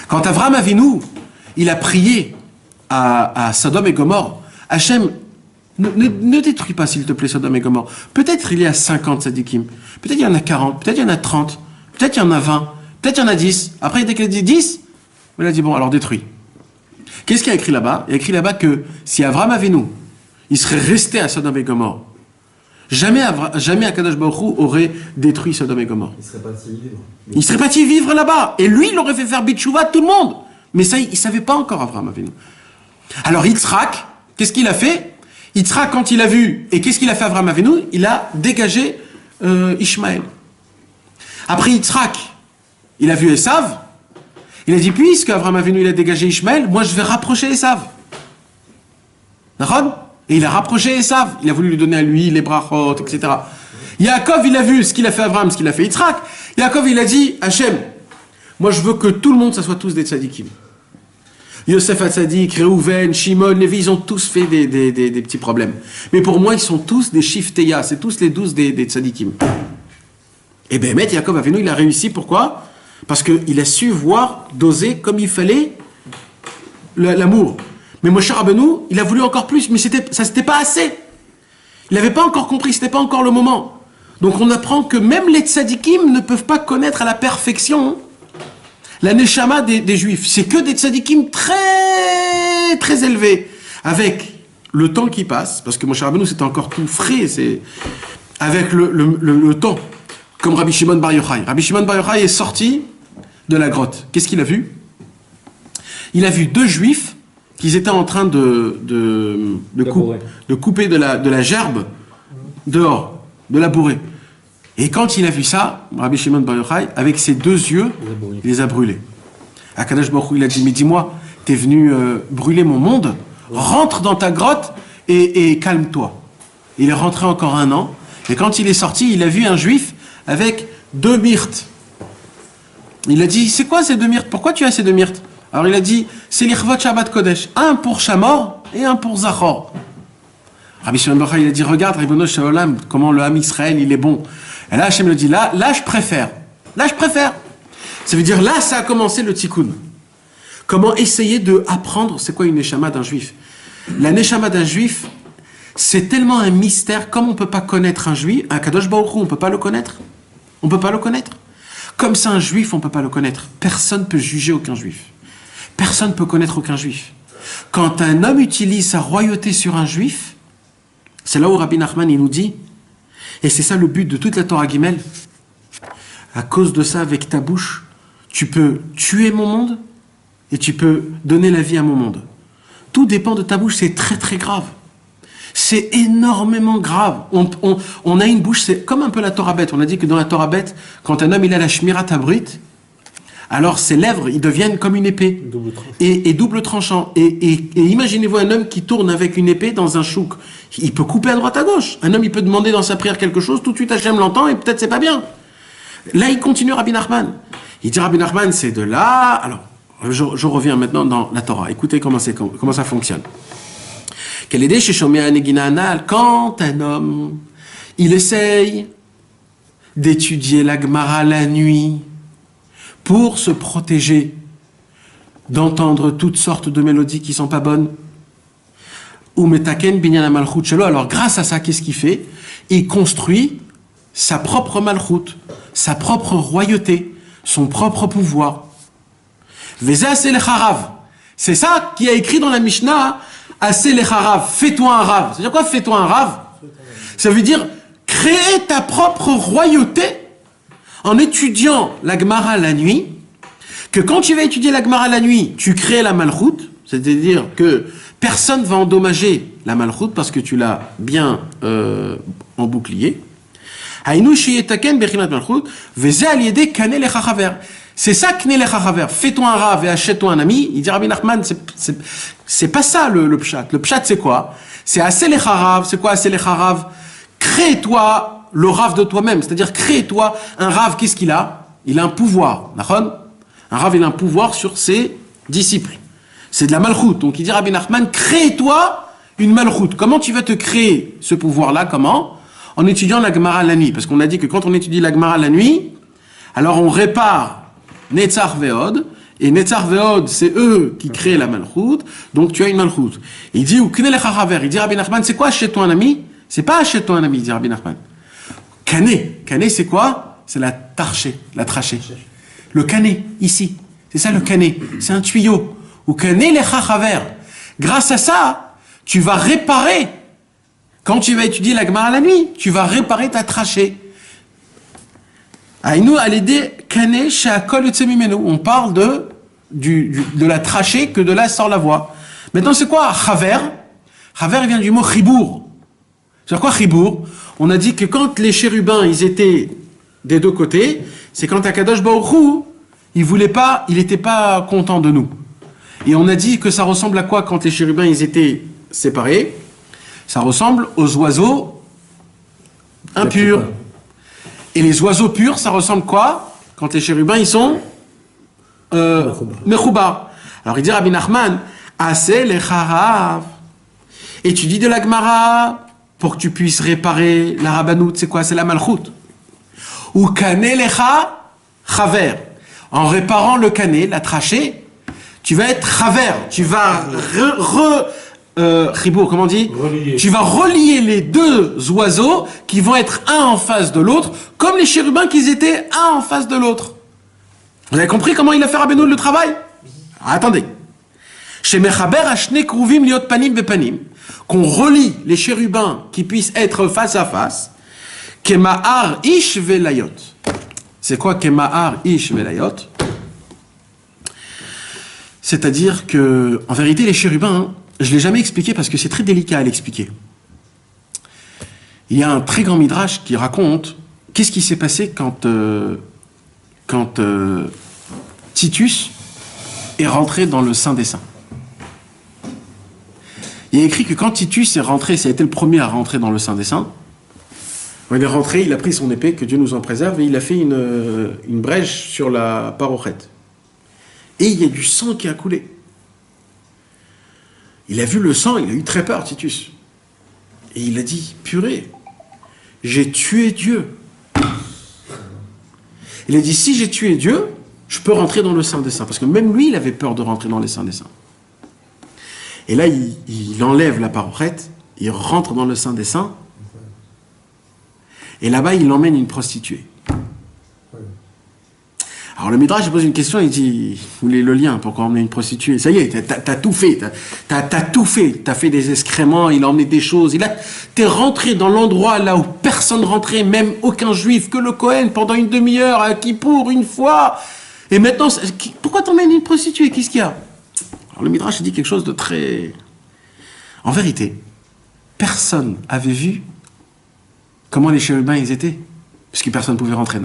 Quand Avram Avinu, il a prié à Sodome et Gomorre, Hachem, ne détruis pas s'il te plaît Sodome et Gomorre. Peut-être il y a 50 tzadikim, peut-être il y en a 40, peut-être il y en a 30, peut-être il y en a 20, peut-être il y en a 10. Après, dès qu'il a dit 10, il a dit bon, alors détruis. Qu'est-ce qu'il y a écrit là-bas? Il y a écrit là-bas que si Avram Avinu, il serait resté à Sodome et Gomorre, jamais Akadosh Baruch Hu aurait détruit Sodome et Gomorre. Il serait parti vivre. Il serait parti vivre là-bas. Et lui, il aurait fait faire Bitchouva tout le monde. Mais ça, il ne savait pas encore Avraham Avinu. Alors Yitzhak, qu'est-ce qu'il a fait? Yitzhak, quand il a vu, et qu'est-ce qu'il a fait Avraham Avinu? Il a dégagé Ishmaël. Après Yitzhak, il a vu Esav. Il a dit, puisque Avraham Avinu il a dégagé Ishmaël, moi je vais rapprocher Esav. Et il a rapproché Esav. Il a voulu lui donner à lui les brachot, etc. Yaakov, il a vu ce qu'il a fait Abraham, ce qu'il a fait Yitzhak. Yaakov, il a dit, Hachem, moi je veux que tout le monde, ça soit tous des tzadikim. Yosef Hatzadik, Reuven, Shimon, Lévi, ils ont tous fait des petits problèmes. Mais pour moi, ils sont tous des shifteya, c'est tous les 12 des tzadikim. Et ben, Yaakov Avinu, il a réussi, pourquoi? Parce qu'il a su voir, doser comme il fallait l'amour. Mais Moshe Rabbeinu, il a voulu encore plus, mais ça c'était pas assez. Il n'avait pas encore compris, c'était pas encore le moment. Donc on apprend que même les tzadikim ne peuvent pas connaître à la perfection la neshama des juifs. C'est que des tzadikim très très élevés. Avec le temps qui passe, parce que Moshe Rabbeinu c'était encore tout frais, c'est avec le temps. Comme Rabbi Shimon Bar Yochai. Rabbi Shimon Bar Yochai est sorti de la grotte. Qu'est-ce qu'il a vu? Il a vu deux juifs qui étaient en train de couper de la gerbe dehors, de labourer. Et quand il a vu ça, Rabbi Shimon Bar Yochai, avec ses deux yeux, il les a brûlés. Akadosh Baruch Hu, il a dit, mais dis-moi, t'es venu brûler mon monde, rentre dans ta grotte et calme-toi. Il est rentré encore 1 an, et quand il est sorti, il a vu un juif avec 2 myrtes. Il a dit, c'est quoi ces 2 myrtes? Pourquoi tu as ces 2 myrtes? Alors il a dit, c'est l'Ichvot Shabbat Kodesh, un pour Shamor et un pour Zachor. Rabbi Shimon Bar Yochai, il a dit, regarde, Ribono Shel Olam, comment le Ham Israël, il est bon. Et là, Hachem le dit, là, je préfère. Là, je préfère. Ça veut dire, là, ça a commencé le tikkun. Comment essayer de apprendre, c'est quoi une neshama d'un juif? La neshama d'un juif, c'est tellement un mystère, comme on ne peut pas connaître un juif, un Kadosh Baruch Hu, on ne peut pas le connaître. On ne peut pas le connaître. Comme c'est un juif, on ne peut pas le connaître. Personne ne peut juger aucun juif. Personne ne peut connaître aucun juif. Quand un homme utilise sa royauté sur un juif, c'est là où Rabbi Nachman il nous dit, et c'est ça le but de toute la Torah Gimel, à cause de ça, avec ta bouche, tu peux tuer mon monde et tu peux donner la vie à mon monde. Tout dépend de ta bouche, c'est très très grave. C'est énormément grave. On a une bouche, c'est comme un peu la Torah bête. On a dit que dans la Torah bête, quand un homme il a la shmirat habrit, alors ses lèvres, ils deviennent comme une épée. Et double tranchant. Et imaginez-vous un homme qui tourne avec une épée dans un chouk. Il peut couper à droite à gauche. Un homme, il peut demander dans sa prière quelque chose, tout de suite Hachem l'entend et peut-être c'est pas bien. Là, il continue Rabbi Nachman. Il dit Rabbi Nachman, c'est de là. Alors, je reviens maintenant dans la Torah. Écoutez comment ça fonctionne. Quand un homme, il essaye d'étudier la Gemara la nuit, pour se protéger d'entendre toutes sortes de mélodies qui ne sont pas bonnes. Ou metaken binyan malchut shelo. Alors grâce à ça, qu'est-ce qu'il fait? Il construit sa propre malchut, sa propre royauté, son propre pouvoir. Veza aseh lecharav. C'est ça qui est écrit dans la Mishnah. Aseh lecharav. Fais-toi un rav. C'est-à-dire quoi, fais-toi un rav? Ça veut dire créer ta propre royauté en étudiant la Gemara la nuit, que quand tu vas étudier la Gemara la nuit, tu crées la malchoute, c'est-à-dire que personne ne va endommager la malchoute parce que tu l'as bien en bouclier. C'est ça, kne lechachaver. Fais-toi un rav et achète-toi un ami. Il dit Rabbi Nachman, c'est pas ça le pshat. Le pshat, c'est quoi? C'est assez lecharav. C'est quoi assez lecharav? Crée-toi le rave de toi-même, c'est-à-dire crée-toi un rave. Qu'est-ce qu'il a? Il a un pouvoir. Un rave, il a un pouvoir sur ses disciples. C'est de la malchoute. Donc il dit Rabbi Nachman, crée-toi une malchoute. Comment tu vas te créer ce pouvoir-là? Comment? En étudiant la Gemara la nuit. Parce qu'on a dit que quand on étudie la Gemara la nuit, alors on répare Netzar Veod. Et Netzar Veod, c'est eux qui créent la malchoute. Donc tu as une malchoute. Il dit, ou Knele Chachaver. Il dit Rabbi Nachman, c'est quoi achète-toi un ami? C'est pas achète-toi un ami, dit Rabbi Nachman. Cané. Cané, c'est quoi? C'est la trachée. Le cané, ici. C'est ça le cané. C'est un tuyau. Ou cané les chachaver. Grâce à ça, tu vas réparer. Quand tu vas étudier la Gemara la nuit, tu vas réparer ta trachée. Aïnou a l'idée cané chez Akol Utsemimenu. On parle de la trachée que de là sort la voix. Maintenant, c'est quoi chaver? Chaver vient du mot chibour. C'est quoi chibour? On a dit que quand les chérubins, ils étaient des deux côtés, c'est quand Akadosh Baruch Hu, il n'était pas content de nous. Et on a dit que ça ressemble à quoi quand les chérubins, ils étaient séparés, ça ressemble aux oiseaux impurs. Et les oiseaux purs, ça ressemble quoi? Quand les chérubins, ils sont mechoubar. Alors il dit Rabbi Nachman, assez les charav. Et tu dis de la Gemara pour que tu puisses réparer la rabbanout, c'est quoi? C'est la malchoute. Ou kané lecha chaver. En réparant le canet, la trachée, tu vas être chaver. Tu vas comment on dit? Relier. Tu vas relier les deux oiseaux qui vont être un en face de l'autre, comme les chérubins qu'ils étaient un en face de l'autre. Vous avez compris comment il a fait Rabbeinu le travail? Attendez. Chez Mechaber Ashne Kruvim Liot Panim Bepanim, qu'on relie les chérubins qui puissent être face à face, Kemahar Ish Velayot. C'est quoi Kemahar Ish Velayot? C'est-à-dire que, en vérité, les chérubins, je ne l'ai jamais expliqué parce que c'est très délicat à l'expliquer. Il y a un très grand midrash qui raconte qu'est-ce qui s'est passé quand Titus est rentré dans le Saint des Saints. Il y a écrit que quand Titus est rentré, ça a été le premier à rentrer dans le Saint des Saints. Quand il est rentré, il a pris son épée, que Dieu nous en préserve, et il a fait une brèche sur la parochette. Et il y a du sang qui a coulé. Il a vu le sang, il a eu très peur, Titus. Et il a dit, purée, j'ai tué Dieu. Il a dit, si j'ai tué Dieu, je peux rentrer dans le Saint des Saints. Parce que même lui, il avait peur de rentrer dans les Saints des Saints. Et là, il enlève la parochette, il rentre dans le Saint des Saints, et là-bas, il emmène une prostituée. Alors le Midrash pose une question, il dit, vous voulez le lien, pourquoi emmener une prostituée? Ça y est, t'as tout fait, t'as tout fait, t'as fait des excréments, il a emmené des choses, t'es rentré dans l'endroit là où personne rentrait, même aucun juif, que le Kohen, pendant une demi-heure, à Kippour, une fois, et maintenant, pourquoi t'emmènes une prostituée? Qu'est-ce qu'il y a? Alors le Midrash dit quelque chose de très... En vérité, personne avait vu comment les chérubins ils étaient, puisque personne ne pouvait rentrer.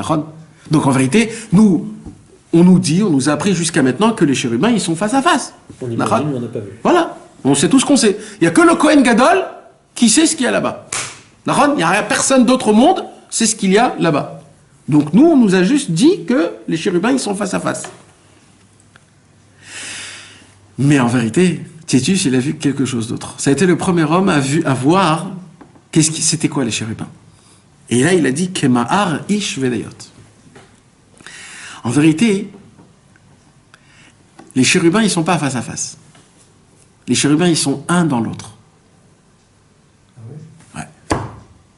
Donc en vérité, on nous a appris jusqu'à maintenant que les chérubins ils sont face à face. On imagine, mais on n'a pas vu. Voilà, on sait tout ce qu'on sait. Il n'y a que le Kohen Gadol qui sait ce qu'il y a là-bas. Il n'y a personne d'autre au monde sait ce qu'il y a là-bas. Donc nous, on nous a juste dit que les chérubins ils sont face à face. Mais en vérité, Titus, il a vu quelque chose d'autre. Ça a été le premier homme à voir c'était quoi les chérubins. Et là, il a dit Kemahar Ish Velayot. En vérité, les chérubins, ils ne sont pas face à face. Les chérubins, ils sont un dans l'autre. Ouais.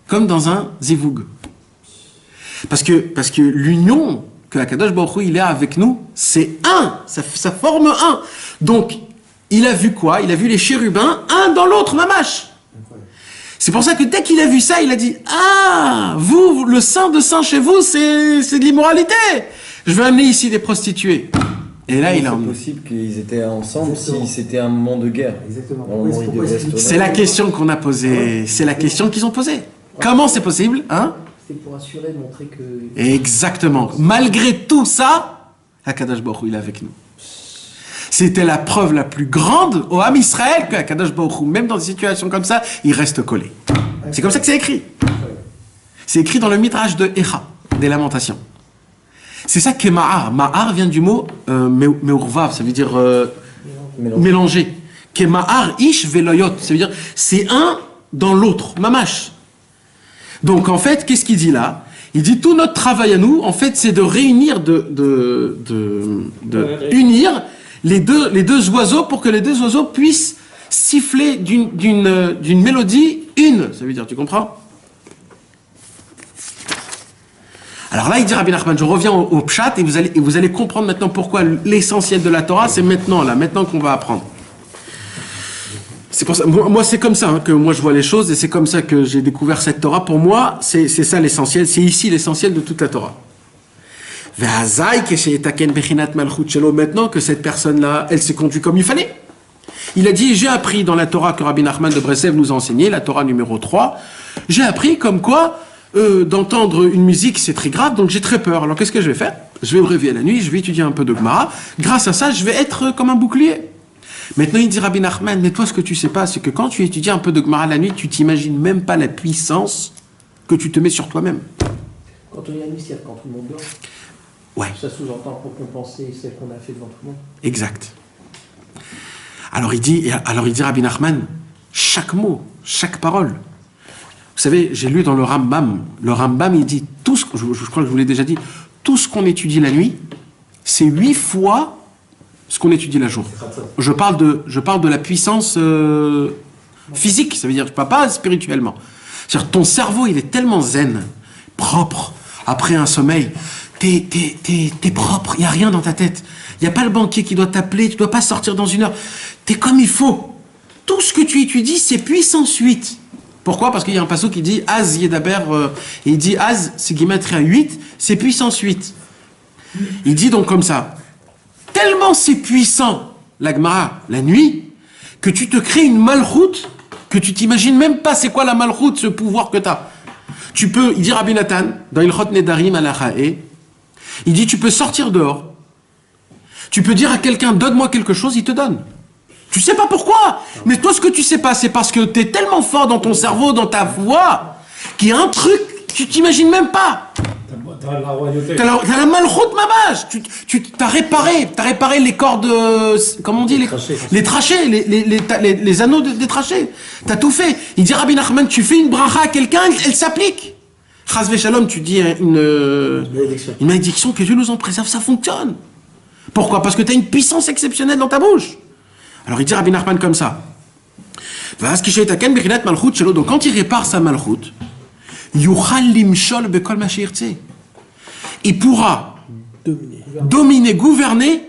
Comme dans un zivoug. Parce que l'union que Akadosh Baruch Hu, il est avec nous, c'est un. Ça forme un. Donc, il a vu quoi? Il a vu les chérubins, un dans l'autre, mamash. C'est pour ça que dès qu'il a vu ça, il a dit « Ah, vous, le saint de saint chez vous, c'est de l'immoralité. Je vais amener ici des prostituées. » Et là, il a emmené. C'est possible qu'ils étaient ensemble si c'était un moment de guerre. Exactement. C'est la question qu'on a posée. C'est la question qu'ils ont posée. Comment c'est possible, hein? C'était pour assurer, montrer que... Exactement. Malgré tout ça, Akadosh Baruch Hu, il est avec nous. C'était la preuve la plus grande au Ham Israël que Akadosh Baruch Hu, même dans des situations comme ça, il reste collé. C'est comme ça que c'est écrit. C'est écrit dans le Midrash de Echa, des Lamentations. C'est ça que Ma'ar. Ma'ar vient du mot Meurvav, ça veut dire mélanger. Kema'ar Ish Veloyot, ça veut dire c'est un dans l'autre, mamash. Donc en fait, qu'est-ce qu'il dit là? Il dit tout notre travail à nous, en fait, c'est de réunir, unir les deux oiseaux pour que les deux oiseaux puissent siffler d'une mélodie une. Ça veut dire, tu comprends? Alors là, il dit Rabbi Nachman, je reviens au pshat et vous allez comprendre maintenant pourquoi l'essentiel de la Torah, c'est maintenant qu'on va apprendre. C'est pour ça, moi c'est comme ça que moi je vois les choses et c'est comme ça que j'ai découvert cette Torah. Pour moi, c'est ça l'essentiel, c'est ici l'essentiel de toute la Torah. Maintenant que cette personne-là, elle s'est conduite comme il fallait. Il a dit, j'ai appris dans la Torah que Rabbi Nachman de Breslev nous a enseigné, la Torah numéro 3, j'ai appris comme quoi d'entendre une musique c'est très grave, donc j'ai très peur. Alors qu'est-ce que je vais faire? Je vais me réveiller la nuit, je vais étudier un peu de Gemara. Grâce à ça, je vais être comme un bouclier. Maintenant, il dit Rabbi Nachman, mais toi, ce que tu sais pas, c'est que quand tu étudies un peu de Gemara la nuit, tu t'imagines même pas la puissance que tu te mets sur toi-même. Quand on est la nuit, c'est quand tout le monde dort. Ouais. Ça sous-entend pour compenser celle qu'on a fait devant tout le monde. Exact. Alors il dit Rabbi Nachman, chaque mot, chaque parole. Vous savez, j'ai lu dans le Rambam, il dit, je crois que je vous l'ai déjà dit, tout ce qu'on étudie la nuit, c'est 8 fois ce qu'on étudie la jour. Je parle de la puissance physique, ça veut dire pas spirituellement. C'est-à-dire ton cerveau, il est tellement zen, propre, après un sommeil, t'es propre, il n'y a rien dans ta tête. Il n'y a pas le banquier qui doit t'appeler, tu ne dois pas sortir dans 1 heure. T'es comme il faut. Tout ce que tu étudies, c'est puissance 8. Pourquoi? Parce qu'il y a un passage qui dit Az Yedaber, et il dit Az, c'est Gematria 8, c'est puissance 8. Il dit donc comme ça, tellement c'est puissant, la Gemara, la nuit, que tu te crées une malchoute, que tu t'imagines même pas c'est quoi la malchoute, ce pouvoir que tu as. Tu peux, il dit Rabbi Nathan, dans Ilchot Nedarim Alachae, il dit tu peux sortir dehors, tu peux dire à quelqu'un donne-moi quelque chose, il te donne. Tu sais pas pourquoi, mais toi ce que tu sais pas, c'est parce que tu es tellement fort dans ton cerveau, dans ta voix, qu'il y a un truc, tu t'imagines même pas. T'as la royauté. T'as la malchoute mamage. T'as réparé les cordes, comment on dit, les trachées, les anneaux des trachées. T'as tout fait. Il dit Rabbi Nachman, tu fais une bracha à quelqu'un, elle s'applique. Chas v'shalom, tu dis une malédiction, que Dieu nous en préserve, ça fonctionne. Pourquoi? Parce que tu as une puissance exceptionnelle dans ta bouche. Alors il dit Rabbi Nachman comme ça. Donc quand il répare sa malchoute, il pourra dominer, gouverner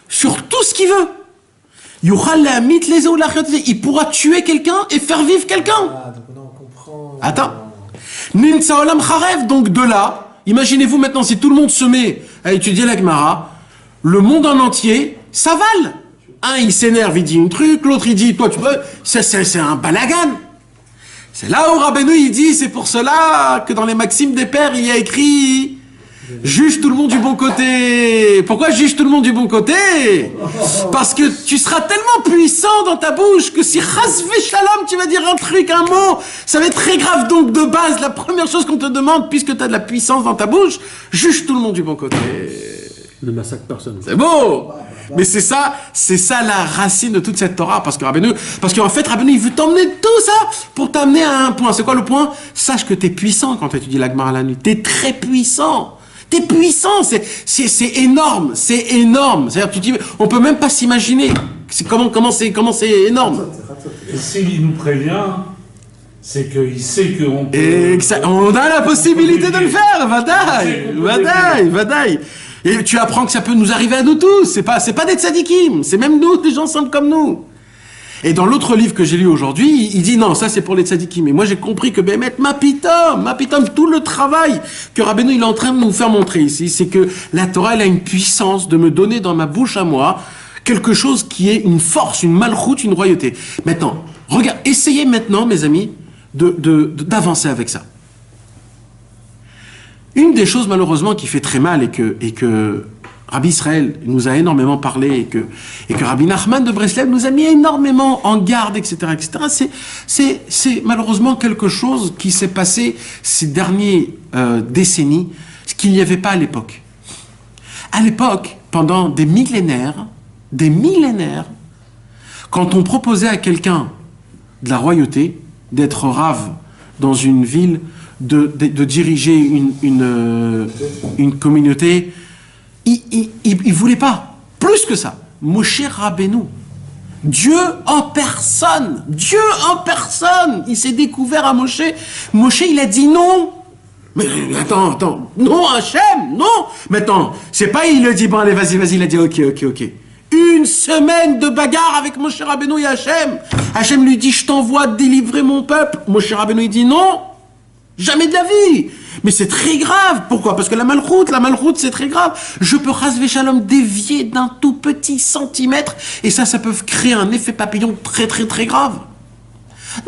sur tout ce qu'il veut. Il pourra tuer quelqu'un et faire vivre quelqu'un. Ah, donc on comprend. Attends. Donc de là, imaginez-vous maintenant si tout le monde se met à étudier la Gemara, le monde en entier s'avale. Un il s'énerve, il dit un truc, l'autre il dit toi tu peux, c'est un balagan. C'est là où Rabbeinu il dit c'est pour cela que dans les maximes des pères il y a écrit juge tout le monde du bon côté. Pourquoi juge tout le monde du bon côté? Parce que tu seras tellement puissant dans ta bouche que si chas v'shalom tu vas dire un truc, un mot, ça va être très grave. Donc de base, la première chose qu'on te demande, puisque tu as de la puissance dans ta bouche, juge tout le monde du bon côté. Ne massacre personne. C'est beau! Mais c'est ça la racine de toute cette Torah, parce qu'en fait Rabbeinu il veut t'emmener tout ça pour t'amener à un point. C'est quoi le point? Sache que tu es puissant quand tu étudies la Gemara la nuit. Tu es très puissant. T'es puissant, c'est énorme, c'est énorme. C'est-à-dire, tu dis, on peut même pas s'imaginer comment c'est énorme. Et s'il nous prévient, c'est qu'il sait qu'on peut... Et on a la possibilité de le faire, vadaï. Et tu apprends que ça peut nous arriver à nous tous. C'est pas des tzadikim, c'est même nous, des gens simples comme nous. Et dans l'autre livre que j'ai lu aujourd'hui, il dit non, ça c'est pour les tzadikim. Et moi j'ai compris que ma pitom, tout le travail que Rabbeinu il est en train de nous faire montrer ici, c'est que la Torah elle a une puissance de me donner dans ma bouche à moi quelque chose qui est une force, une malchoute, une royauté. Maintenant, regarde, essayez maintenant, mes amis, d'avancer avec ça. Une des choses malheureusement qui fait très mal et que Rabbi Israël nous a énormément parlé et que Rabbi Nachman de Breslev nous a mis énormément en garde, etc., c'est malheureusement quelque chose qui s'est passé ces dernières décennies, ce qu'il n'y avait pas à l'époque. À l'époque, pendant des millénaires, quand on proposait à quelqu'un de la royauté d'être rave dans une ville, de diriger une communauté, il voulait pas. Plus que ça. Moshe Rabbeinu. Dieu en personne. Il s'est découvert à Moshe. Moshe, il a dit non. Mais attends. Non, Hachem, non. Mais attends, c'est pas il a dit, bon allez, vas-y, il a dit ok. Une semaine de bagarre avec Moshe Rabbeinu et Hachem. Hachem lui dit, je t'envoie délivrer mon peuple. Moshe Rabbeinu, il dit non. Jamais de la vie. Mais c'est très grave. Pourquoi? Parce que la malchoute, c'est très grave. Je peux chas v'shalom dévier d'un tout petit centimètre et ça peut créer un effet papillon très grave.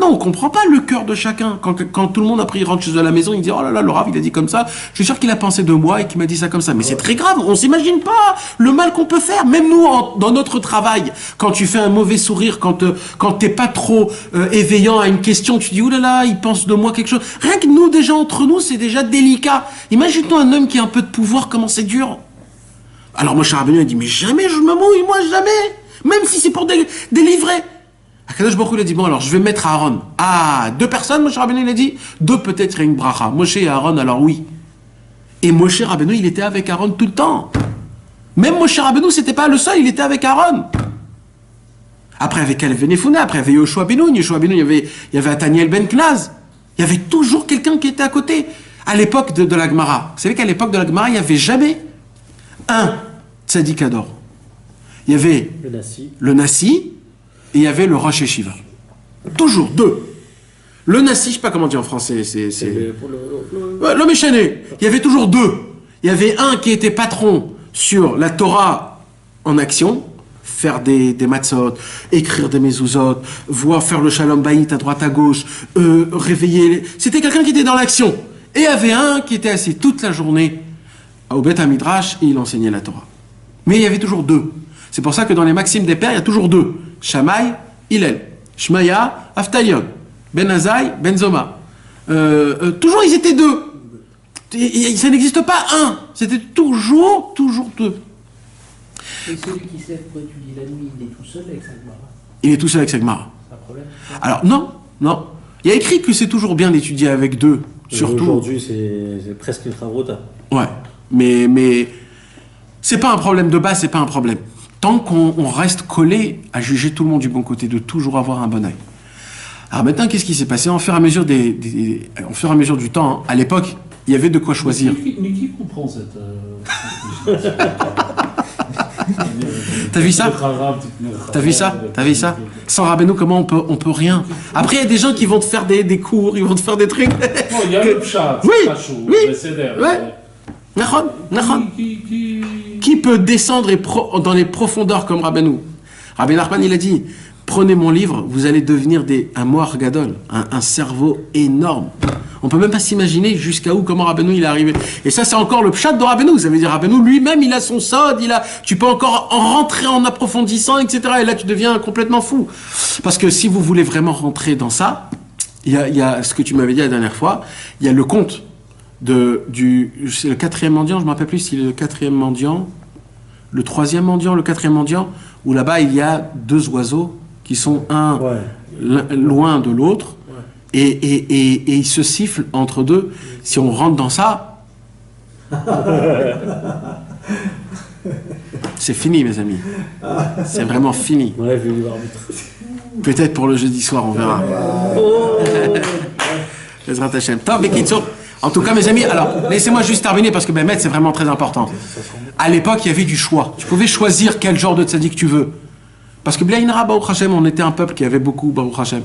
Non, on comprend pas le cœur de chacun. Quand tout le monde après il rentre chez eux à la maison, il dit oh là là, le Rav il a dit comme ça. Je suis sûr qu'il a pensé de moi et qu'il m'a dit ça comme ça. Mais c'est très grave. On s'imagine pas le mal qu'on peut faire. Même nous dans notre travail, quand tu fais un mauvais sourire, quand t'es pas trop éveillant à une question, tu dis oh là là, il pense de moi quelque chose. Rien que nous déjà entre nous, c'est déjà délicat. Imagine-toi un homme qui a un peu de pouvoir, comment c'est dur. Alors Moshe Rabbeinu a dit mais jamais je me mouille, moi jamais. Même si c'est pour délivrer. Akadosh Baruch Hu, il a dit, bon alors je vais mettre Aaron. Ah, 2 personnes, Moshe Rabbeinu il a dit, 2 peut-être il y a une bracha. Moshe et Aaron, alors oui. Et Moshe Rabbeinu, il était avec Aaron tout le temps. Même Moshe Rabbeinu, c'était pas le seul, il était avec Aaron. Après, avec Kalev ben Yefuneh, après, il y avait Yoshua ben Nun. Yoshua ben Nun, il y avait Nathaniel ben Knaz. Il y avait toujours quelqu'un qui était à côté. À l'époque de la Gemara. Vous savez qu'à l'époque de la Gemara, il n'y avait jamais un tzaddik ador. Il y avait le Nassi, et il y avait le Rosh Yeshiva. Toujours, 2. Le Nassi, je ne sais pas comment dire en français, c'est... le Méchané. Il y avait toujours 2. Il y avait un qui était patron sur la Torah en action, faire des matzot, écrire des mezuzot, faire le shalom bayit à droite à gauche, réveiller... C'était quelqu'un qui était dans l'action. Et il y avait un qui était assis toute la journée au Beth HaMidrash et il enseignait la Torah. Mais il y avait toujours 2. C'est pour ça que dans les maximes des pères, il y a toujours 2. Shammai, Hillel. Shmaya, Aftalion. Ben Azai, Ben Zoma. Toujours, ils étaient 2. Ça n'existe pas un. C'était toujours 2. Et celui qui sait pourquoi tu dis la nuit, il est tout seul avec sa Gemara. Il est tout seul avec sa Gemara. C'est un problème. Alors, non. Il y a écrit que c'est toujours bien d'étudier avec 2. Surtout. Aujourd'hui, c'est presque une chavrota. Ouais. Mais c'est pas un problème de base, c'est pas un problème. Tant qu'on reste collé à juger tout le monde du bon côté, de toujours avoir un bon œil. Alors maintenant, qu'est-ce qui s'est passé au fur et à mesure du temps, hein, à l'époque, il y avait de quoi choisir. Mais qui comprend cette... T'as vu ça? T'as vu ça? Sans Rabbeinu, comment on peut rien? Après, il y a des gens qui vont te faire des cours, ils vont te faire des trucs. Non, il y a le pshat, oui, Nahon. Qui peut descendre dans les profondeurs comme Rabbeinu? Rabbi Nachman, il a dit, prenez mon livre, vous allez devenir un moar gadol, un cerveau énorme. On peut même pas s'imaginer jusqu'à où, comment Rabbeinu il est arrivé. Et ça, c'est encore le pshat de Rabbeinu. Ça veut dire Rabbeinu lui-même, il a son sod, tu peux encore en rentrer en approfondissant, etc. Et là, tu deviens complètement fou. Parce que si vous voulez vraiment rentrer dans ça, il y a ce que tu m'avais dit la dernière fois, il y a le conte c'est le 4e mendiant, je ne me rappelle plus si le 4e mendiant, le 3e mendiant, le 4e mendiant, où là-bas il y a 2 oiseaux qui sont loin de l'autre, et ils se sifflent entre 2. Si on rentre dans ça, c'est fini, mes amis. C'est vraiment fini. Peut-être pour le jeudi soir, on verra. En tout cas, mes amis, alors, laissez-moi juste terminer parce que Bémet, c'est vraiment très important. À l'époque, il y avait du choix. Tu pouvais choisir quel genre de tzaddik tu veux. Parce que Blainara, Baruch Hashem, on était un peuple qui avait beaucoup Baruch Hashem.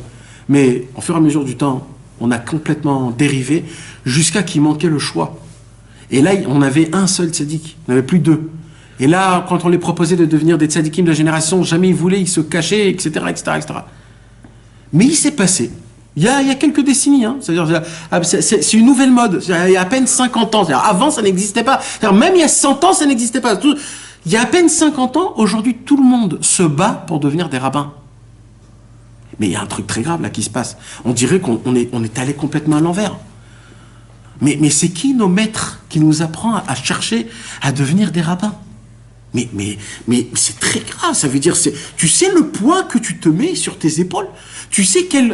Mais au fur et à mesure du temps, on a complètement dérivé jusqu'à qu'il manquait le choix. Et là, on avait un seul tzaddik, on n'avait plus 2. Et là, quand on les proposait de devenir des tzaddikim de la génération, jamais ils voulaient, ils se cachaient, etc., etc., etc. Mais il s'est passé. Il y a quelques décennies, hein. C'est-à-dire, c'est une nouvelle mode. Il y a à peine 50 ans. Avant, ça n'existait pas. Même il y a 100 ans, ça n'existait pas. Il y a à peine 50 ans, aujourd'hui, tout le monde se bat pour devenir des rabbins. Mais il y a un truc très grave là qui se passe. On dirait qu'on est allé complètement à l'envers. Mais c'est qui nos maîtres qui nous apprend à chercher à devenir des rabbins? Mais c'est très grave. Ça veut dire, tu sais le poids que tu te mets sur tes épaules. Tu sais quelle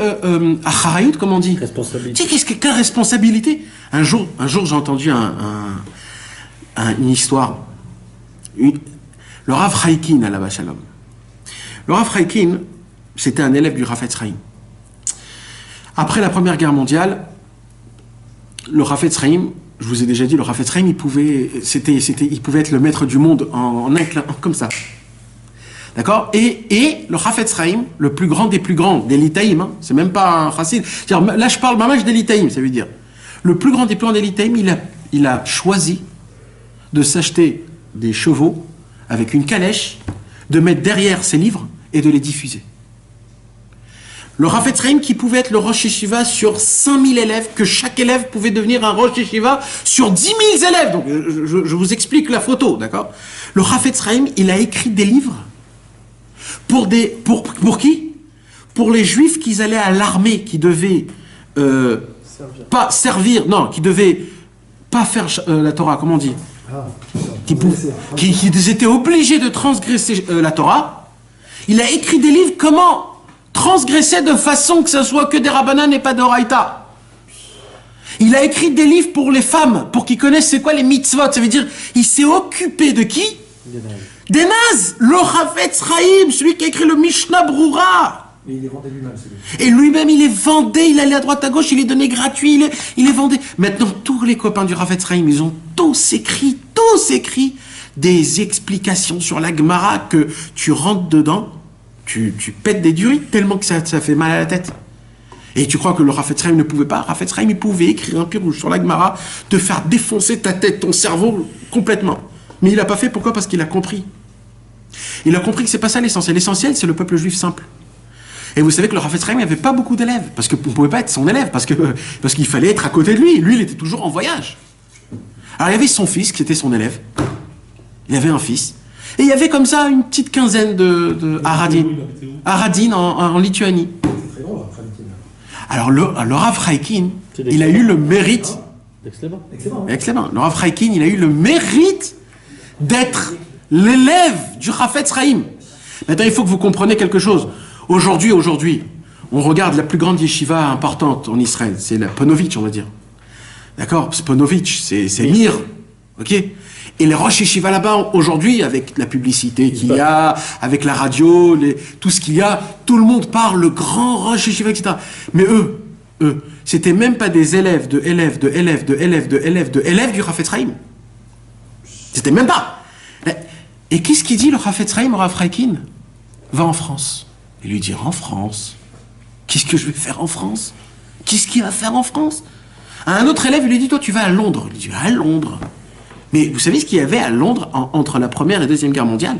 acharayut, comme on dit. Responsabilité. Tu sais quelle responsabilité. Un jour, j'ai entendu une histoire. Le Rav Chaikin à la Shalom. Le Rav Chaikin, c'était un élève du Rafetz Chaim. Après la Première Guerre mondiale, le Rafetz Chaim, je vous ai déjà dit, le Rafetz Chaim, il pouvait être le maître du monde en comme ça. D'accord? Et le Rafetz Chaim, le plus grand des plus grands, des Litaïm, hein, c'est même pas un chassid. Là, je parle mamage des Litaïm, ça veut dire. Le plus grand des plus grands des Litaïm, il a choisi de s'acheter des chevaux avec une calèche, de mettre derrière ses livres et de les diffuser. Le Rav Chaim qui pouvait être le Rosh Yeshiva sur 5000 élèves, que chaque élève pouvait devenir un Rosh Yeshiva sur 10 000 élèves. Donc, je vous explique la photo, d'accord? Le Rav Chaim, il a écrit des livres pour qui? Pour les Juifs qui allaient à l'armée, qui devaient pas servir, non, qui devaient pas faire la Torah, comment on dit? Qui étaient obligés de transgresser la Torah. Il a écrit des livres comment transgresser de façon que ce soit que des rabbanan et pas de oraïta. Il a écrit des livres pour les femmes, pour qu'ils connaissent c'est quoi les mitzvot. Ça veut dire, il s'est occupé de qui? Des nazes. Le Chavetz Chaim, celui qui a écrit le Mishnah Brura. Et il les vendait lui-même, celui-là. Et lui-même, il les vendait, il allait à droite à gauche, il les donnait gratuits, il les vendait. Maintenant, tous les copains du Chavetz Chaim, ils ont tous écrit des explications sur la Gemara que tu rentres dedans, tu pètes des durites tellement que ça fait mal à la tête. Et tu crois que le Chavetz Chaim ne pouvait pas? Chavetz Chaim, il pouvait écrire un pirouge sur la Gemara, te faire défoncer ta tête, ton cerveau, complètement. Mais il n'a pas fait, pourquoi? Parce qu'il a compris. Il a compris que c'est pas ça l'essentiel. L'essentiel, c'est le peuple juif simple. Et vous savez que le Chavetz Chaim n'avait pas beaucoup d'élèves, parce qu'on ne pouvait pas être son élève, parce qu'il fallait être à côté de lui. Lui, il était toujours en voyage. Alors, il y avait son fils, qui était son élève. Il y avait un fils. Et il y avait comme ça une petite quinzaine de Haradin en Lituanie. C'est très long, Rav Chaim. Alors, le Rav Chaikin, il a eu le mérite... Excellent. Excellent. Le Rav Chaikin, il a eu le mérite d'être l'élève du Chavetz Chaim. Maintenant, il faut que vous compreniez quelque chose. Aujourd'hui, on regarde la plus grande yeshiva importante en Israël, c'est la Ponovitch, on va dire. D'accord? Ponovitch, c'est Mir. Ok? Et les Rosh Yeshiva là-bas, aujourd'hui, avec la publicité qu'il y a, avec la radio, tout ce qu'il y a, tout le monde parle, le grand Rosh Yeshiva, etc. Mais eux, c'était même pas des élèves du Chavetz Chaim. C'était même pas. Et qu'est-ce qu'il dit le Chavetz Chaim au Rav Chaikin? Va en France. Il lui dit, en France, qu'est-ce que je vais faire en France? Qu'est-ce qu'il va faire en France? À un autre élève, il lui dit, toi tu vas à Londres. Il lui dit, à Londres. Mais vous savez ce qu'il y avait à Londres entre la Première et la Deuxième Guerre mondiale?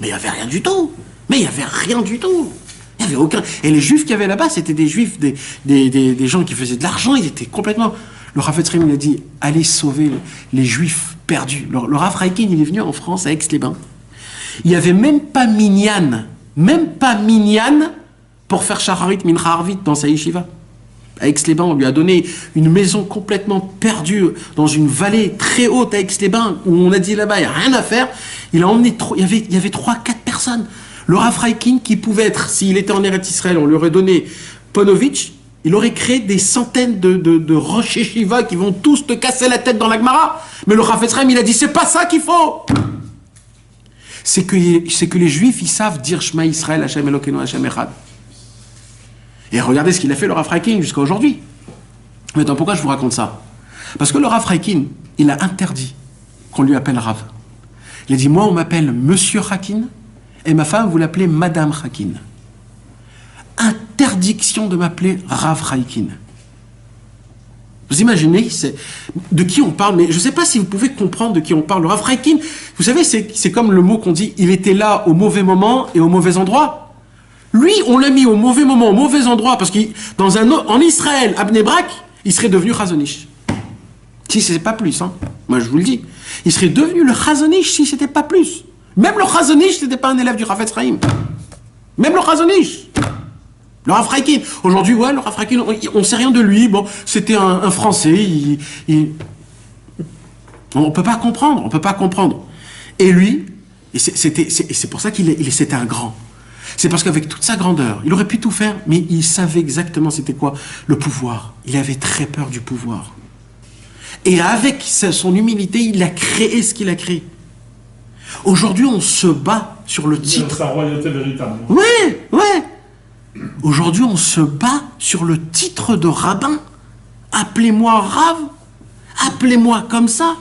Mais il n'y avait rien du tout. Mais il n'y avait rien du tout. Il n'y avait aucun... Et les juifs qu'il y avait là-bas, c'était des juifs, des gens qui faisaient de l'argent, ils étaient complètement... Le Rav Chaim, il a dit, allez sauver les juifs perdus. Le Rav Chaikin, il est venu en France, à Aix-les-Bains. Il n'y avait même pas minyan pour faire Shacharit Mincha Arvit dans sa yeshiva. À Aix-les-Bains, on lui a donné une maison complètement perdue dans une vallée très haute à Aix-les-Bains, où on a dit là-bas, il n'y a rien à faire. Il a emmené, il y avait 3-4 personnes. Le Rav Chaikin, qui pouvait être, s'il était en Eretz Israël, on lui aurait donné Ponovitch, il aurait créé des centaines de Rosh Yeshiva qui vont tous te casser la tête dans la Gemara. Mais le Chavetz Chaim, il a dit, c'est pas ça qu'il faut. C'est que les Juifs, ils savent dire Shema Israël, Hashem Elokeinu, Hashem Echad. Et regardez ce qu'il a fait le Rav Chaikin jusqu'à aujourd'hui. Maintenant, pourquoi je vous raconte ça? Parce que le Rav Chaikin, il a interdit qu'on lui appelle Rav. Il a dit, moi, on m'appelle Monsieur Chaikin, et ma femme, vous l'appelez Madame Chaikin. Interdiction de m'appeler Rav Chaikin. Vous imaginez de qui on parle, mais je ne sais pas si vous pouvez comprendre de qui on parle. Le Rav Chaikin, vous savez, c'est comme le mot qu'on dit, il était là au mauvais moment et au mauvais endroit. Lui, on l'a mis au mauvais moment, au mauvais endroit, parce qu'en Israël, à Bnei Brak, il serait devenu Chazonish. Si ce n'est pas plus, hein. Moi je vous le dis. Il serait devenu le Chazonish si ce n'était pas plus. Même le Chazonish, ce n'était pas un élève du Chavetz Chaim. Même le Chazonish. Le Rav Chaikin. Aujourd'hui, ouais, le Rav Chaikin, on ne sait rien de lui. Bon, c'était un Français. On ne peut pas comprendre. Et lui, c'est pour ça c'était un grand. C'est parce qu'avec toute sa grandeur, il aurait pu tout faire, mais il savait exactement c'était quoi le pouvoir. Il avait très peur du pouvoir. Et avec son humilité, il a créé ce qu'il a créé. Aujourd'hui, on se bat sur le titre. Sa royauté véritable. Ouais. Aujourd'hui, on se bat sur le titre de rabbin. Appelez-moi Rav. Appelez-moi comme ça.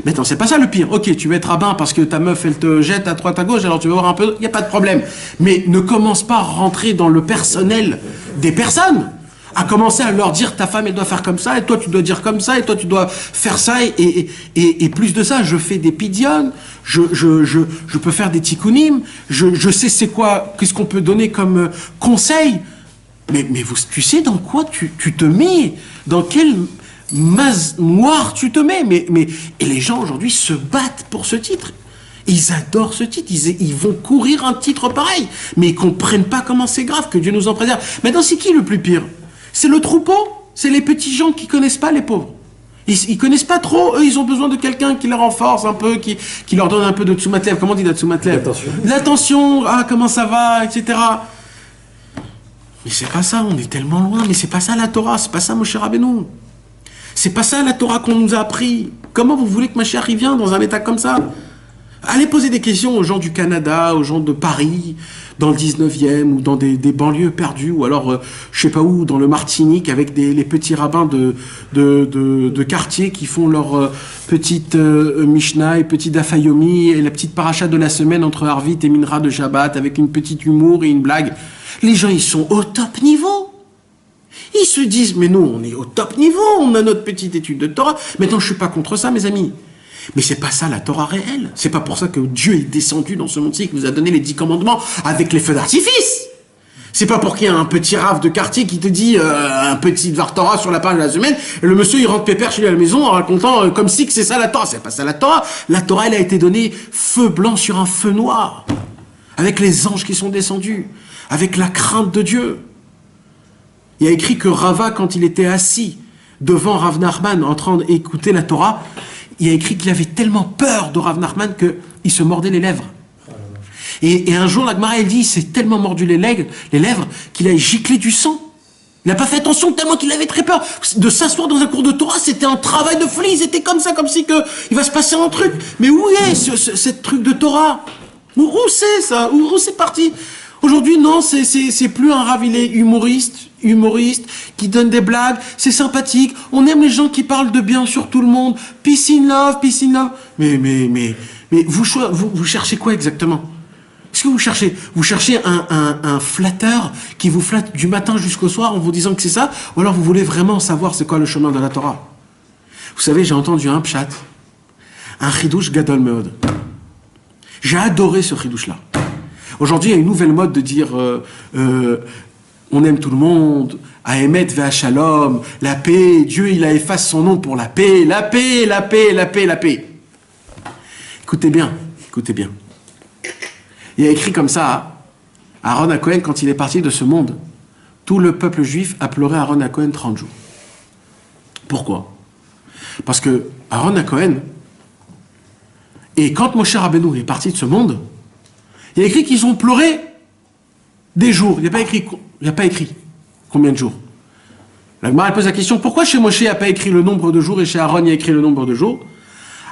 Maintenant, c'est pas ça le pire. Ok, tu veux être rabbin parce que ta meuf, elle te jette à droite à gauche, alors tu veux voir un peu... Il n'y a pas de problème. Mais ne commence pas à rentrer dans le personnel des personnes. À commencer à leur dire, ta femme, elle doit faire comme ça, et toi, tu dois dire comme ça, et toi, tu dois faire ça, et plus de ça, je fais des pidiones, je peux faire des tikkunim, je sais c'est quoi, qu'est-ce qu'on peut donner comme conseil. tu sais dans quoi tu te mets, dans quelle masse noire tu te mets, et les gens aujourd'hui se battent pour ce titre. Ils adorent ce titre, ils vont courir un titre pareil, mais ils comprennent pas comment c'est grave, que Dieu nous en préserve. Maintenant, c'est qui le plus pire? C'est le troupeau? C'est les petits gens qui connaissent pas les pauvres. Ils connaissent pas trop, eux ils ont besoin de quelqu'un qui les renforce un peu, qui leur donne un peu de tsumatlev. Comment on dit de tsumatlev? L'attention, ah comment ça va, etc. Mais c'est pas ça, on est tellement loin, mais c'est pas ça la Torah, c'est pas ça Moshe Rabbeinu. C'est pas ça la Torah qu'on nous a appris. Comment vous voulez que Mashiach y vienne dans un état comme ça? Allez poser des questions aux gens du Canada, aux gens de Paris, dans le 19e, ou dans des banlieues perdues, ou alors, je sais pas où, dans le Martinique, avec les petits rabbins de quartier qui font leur petite Mishnah et petite Dafayomi, et la petite paracha de la semaine entre Arvit et Minra de Shabbat, avec une petite humour et une blague. Les gens, ils sont au top niveau. Ils se disent, mais nous, on est au top niveau, on a notre petite étude de Torah. Maintenant, je suis pas contre ça, mes amis. Mais c'est pas ça la Torah réelle. C'est pas pour ça que Dieu est descendu dans ce monde-ci, qui vous a donné les 10 commandements avec les feux d'artifice. C'est pas pour qu'il y ait un petit rave de quartier qui te dit un petit Dvar Torah sur la page de la semaine, et le monsieur il rentre pépère chez lui à la maison en racontant comme si que c'est ça la Torah. C'est pas ça la Torah. La Torah, elle a été donnée feu blanc sur un feu noir, avec les anges qui sont descendus, avec la crainte de Dieu. Il y a écrit que Rava, quand il était assis devant Rav Nachman en train d'écouter la Torah, il y a écrit qu'il avait tellement peur de Rav Nachman qu'il se mordait les lèvres. Et un jour, la Gemara, elle dit, il s'est tellement mordu les lèvres qu'il a giclé du sang. Il n'a pas fait attention tellement qu'il avait très peur. De s'asseoir dans un cours de Torah, c'était un travail de folie. Ils étaient comme ça, comme si il va se passer un truc. Mais où est ce truc de Torah? Où c'est ça? Où c'est parti? Aujourd'hui, non, c'est plus un rave, il est humoriste, qui donne des blagues, c'est sympathique, on aime les gens qui parlent de bien sur tout le monde, peace in love. Mais vous cherchez quoi exactement? Qu'est-ce que vous cherchez? Vous cherchez un flatteur qui vous flatte du matin jusqu'au soir en vous disant que c'est ça? Ou alors vous voulez vraiment savoir c'est quoi le chemin de la Torah? Vous savez, j'ai entendu un pshat, un chidouche gadol meod. J'ai adoré ce chidouche-là. Aujourd'hui, il y a une nouvelle mode de dire on aime tout le monde, à Emet ve'à Shalom, la paix, Dieu il a effacé son nom pour la paix, la paix, la paix, la paix, la paix. Écoutez bien. Il y a écrit comme ça, Aaron HaKohen, quand il est parti de ce monde, tout le peuple juif a pleuré Aaron HaKohen 30 jours. Pourquoi? Parce que Aaron HaKohen, et quand Moshe Rabbeinu est parti de ce monde, il y a écrit qu'ils ont pleuré des jours. Il n'y a pas écrit combien de jours. La Gemara pose la question, pourquoi chez Moshe il n'y a pas écrit le nombre de jours et chez Aaron il y a écrit le nombre de jours?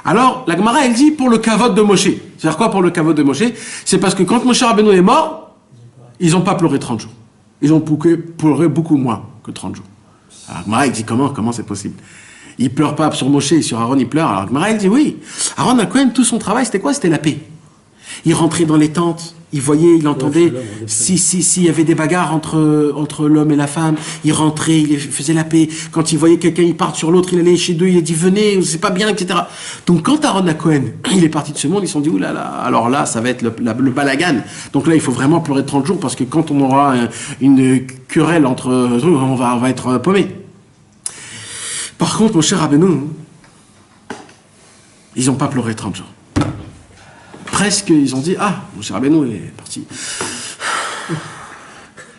Alors, la Gemara elle dit pour le kavod de Moshe. C'est-à-dire quoi pour le kavod de Moshe? C'est parce que quand Moshe Rabbeinu est mort, ils n'ont pas pleuré 30 jours. Ils ont pleuré beaucoup moins que 30 jours. Alors, la Gemara elle dit comment c'est possible? Il ne pleure pas sur Moshe et sur Aaron il pleure. Alors la Gemara elle dit oui. Aaron a quand même tout son travail, c'était quoi? C'était la paix. Il rentrait dans les tentes, il voyait, il entendait s'il y avait des bagarres entre l'homme et la femme, il rentrait, il faisait la paix. Quand il voyait quelqu'un, il part sur l'autre, il allait chez deux, il a dit venez, c'est pas bien, etc. Donc quand Aaron HaKohen, il est parti de ce monde, ils se sont dit oulala, alors là, ça va être le balagan. Donc là, il faut vraiment pleurer 30 jours parce que quand on aura une querelle entre eux, on va être paumé. Par contre, mon cher Rabbeinu, ils n'ont pas pleuré 30 jours. Presque, ils ont dit, ah, mon cher Rabbeinu est parti.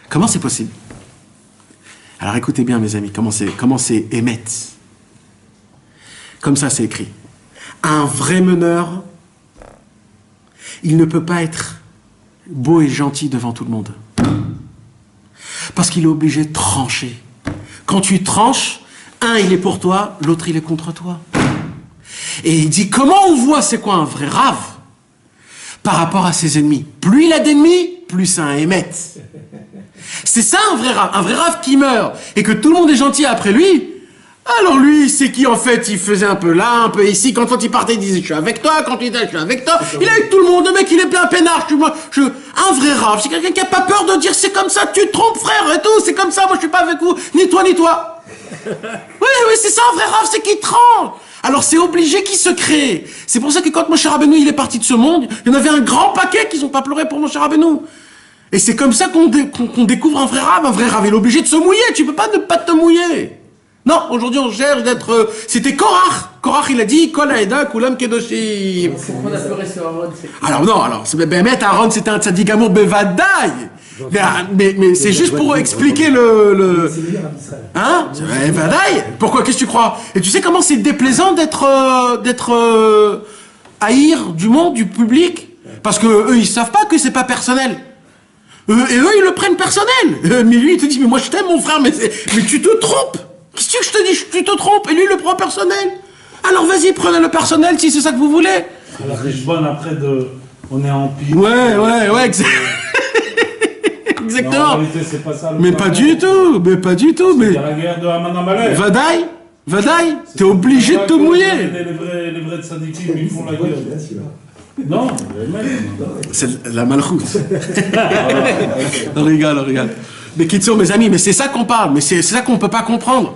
Comment c'est possible? Alors écoutez bien, mes amis, comment c'est Emet. Comme ça, c'est écrit. Un vrai meneur, il ne peut pas être beau et gentil devant tout le monde. Parce qu'il est obligé de trancher. Quand tu tranches, un, il est pour toi, l'autre, il est contre toi. Et il dit, comment on voit c'est quoi un vrai rave par rapport à ses ennemis? Plus il a d'ennemis, plus c'est un émet. C'est ça un vrai rave qui meurt, et que tout le monde est gentil après lui. Alors lui, c'est qui en fait? Il faisait un peu là, un peu ici. Quand il partait, il disait, je suis avec toi. Quand il était, je suis avec toi. Il est avec tout le monde. Le mec, il est bien peinard. Un vrai rave, c'est quelqu'un qui a pas peur de dire, c'est comme ça, tu te trompes frère, et tout. C'est comme ça, moi je suis pas avec vous. Ni toi, ni toi. Oui, c'est ça un vrai rave, c'est qu'il tranche. Alors c'est obligé qu'il se crée. C'est pour ça que quand Moshe Rabbeinu il est parti de ce monde, il y en avait un grand paquet qui n'ont pas pleuré pour Moshe Rabbeinu. Et c'est comme ça qu'on découvre un vrai rave. Un vrai rave, il est obligé de se mouiller. Tu peux pas ne pas te mouiller. Non, aujourd'hui on cherche d'être... C'était Korach. Korach, il a dit, Kol Haeda Kulam Kedoshim. On a pu rester Aaron. Alors non, Bémet, Aaron, c'était un tzaddik amour Bevadaï. Mais c'est juste pour expliquer le... C'est lui, Rabbi Israël. Hein? Bevadaï. Pourquoi? Qu'est-ce que tu crois? Et tu sais comment c'est déplaisant d'être haïr du monde, du public? Parce que eux, ils savent pas que c'est pas personnel. Et eux, ils le prennent personnel. Mais lui, il te dit, mais moi je t'aime mon frère, mais tu te trompes. Qu'est-ce que je te dis? Tu te trompes. Et lui, il le prend personnel. Alors vas-y, prenez le personnel si c'est ça que vous voulez. La Richbonne après on est en pile. Ouais, exactement. Mais en réalité, c'est pas ça. Mais pas du tout. Il y a la guerre de Haman Amalek. Vadaï, t'es obligé de te mouiller. Les vrais tzadikim, ils font la guerre. Non, C'est la malchoute. On rigole. Mais Kitsour, mes amis, mais c'est ça qu'on parle, mais c'est ça qu'on peut pas comprendre.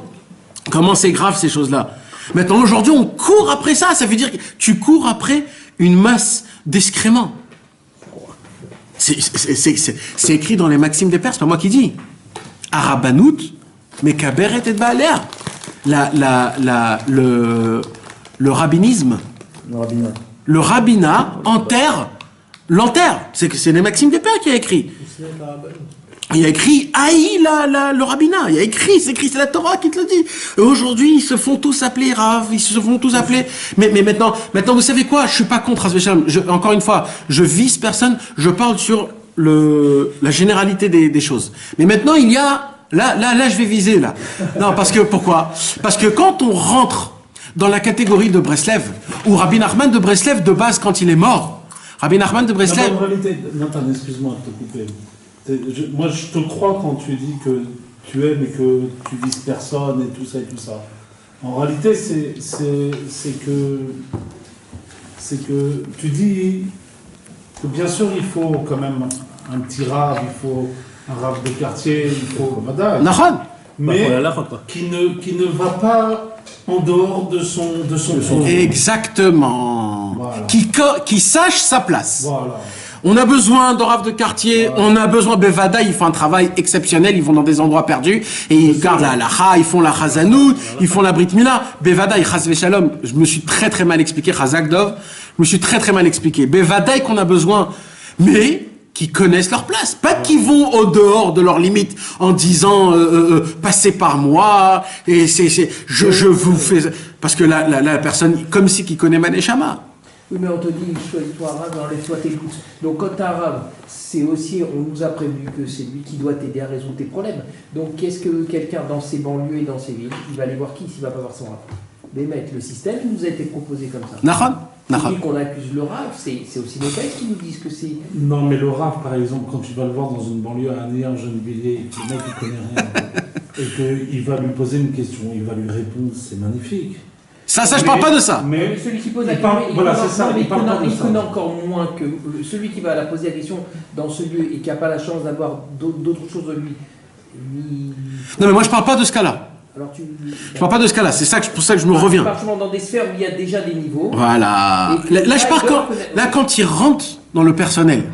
Comment c'est grave ces choses-là. Maintenant, aujourd'hui, on court après ça. Ça veut dire que tu cours après une masse d'excréments. C'est écrit dans les Maximes des Pères, c'est pas moi qui dis. Arabanout, Mekaberet et Baaler. Le rabbinisme. Le rabbinat l'enterre. C'est les Maximes des Pères qui a écrit. Il a écrit haï le rabbinat. Il a écrit, c'est la Torah qui te le dit. Et aujourd'hui, ils se font tous appeler Rav, ils se font tous appeler. Mais maintenant, vous savez quoi? Je suis pas contre Hasbechalom. Encore une fois, je vise personne. Je parle sur la généralité des choses. Mais maintenant, il y a là, je vais viser là. Non, pourquoi? Parce que quand on rentre dans la catégorie de Breslev, ou Rabbi Nachman de Breslev, de base, quand il est mort, Rabbi Nachman de Breslev... En réalité, Nathan, excuse-moi de te couper. Moi, je te crois quand tu dis que tu aimes et que tu vises personne et tout ça. En réalité, c'est que tu dis que bien sûr, il faut quand même un petit rave, il faut un rave de quartier, il faut Madame. Mais qui ne va pas en dehors de son Exactement. Voilà. Qui sache sa place. Voilà. On a besoin de rave de quartier, voilà. On a besoin de Bevada, ils font un travail exceptionnel, ils vont dans des endroits perdus et ils gardent la halacha, ils font la chazanout, ils font la brit mila. Bevada, chas veshalom, je me suis très très mal expliqué, chazak dov, je me suis très très mal expliqué. Bevada qu'on a besoin, mais qui connaissent leur place, pas qui vont au dehors de leurs limites en disant passez par moi et je vous fais parce que la personne comme si qui connaît Maneshama. Oui, mais on te dit choisis-toi arabe, enlève-toi tes doutes. Donc quand tu es arabe, c'est aussi on nous a prévenu que c'est lui qui doit t'aider à résoudre tes problèmes. Donc qu'est-ce que quelqu'un dans ses banlieues et dans ses villes, il va aller voir qui s'il va pas voir son rave? Mais mec, le système nous a été proposé comme ça. Celui qu'on accuse le rave, c'est aussi nos textes qui nous disent que c'est... Non, mais le rave, par exemple, quand tu vas le voir dans une banlieue à un jeune bélier, le mec, il connaît rien, et qu'il va lui poser une question, il va lui répondre, c'est magnifique. Je parle pas de ça. Mais celui qui pose la question, il connaît encore moins que celui qui va la poser la question dans ce lieu et qui n'a pas la chance d'avoir d'autres choses de lui. Non, mais moi, je parle pas de ce cas-là. Je parle pas de ce cas-là, c'est pour ça que je me reviens. Dans des sphères où il y a déjà des niveaux. Voilà. Là, je pars quand il rentre dans le personnel.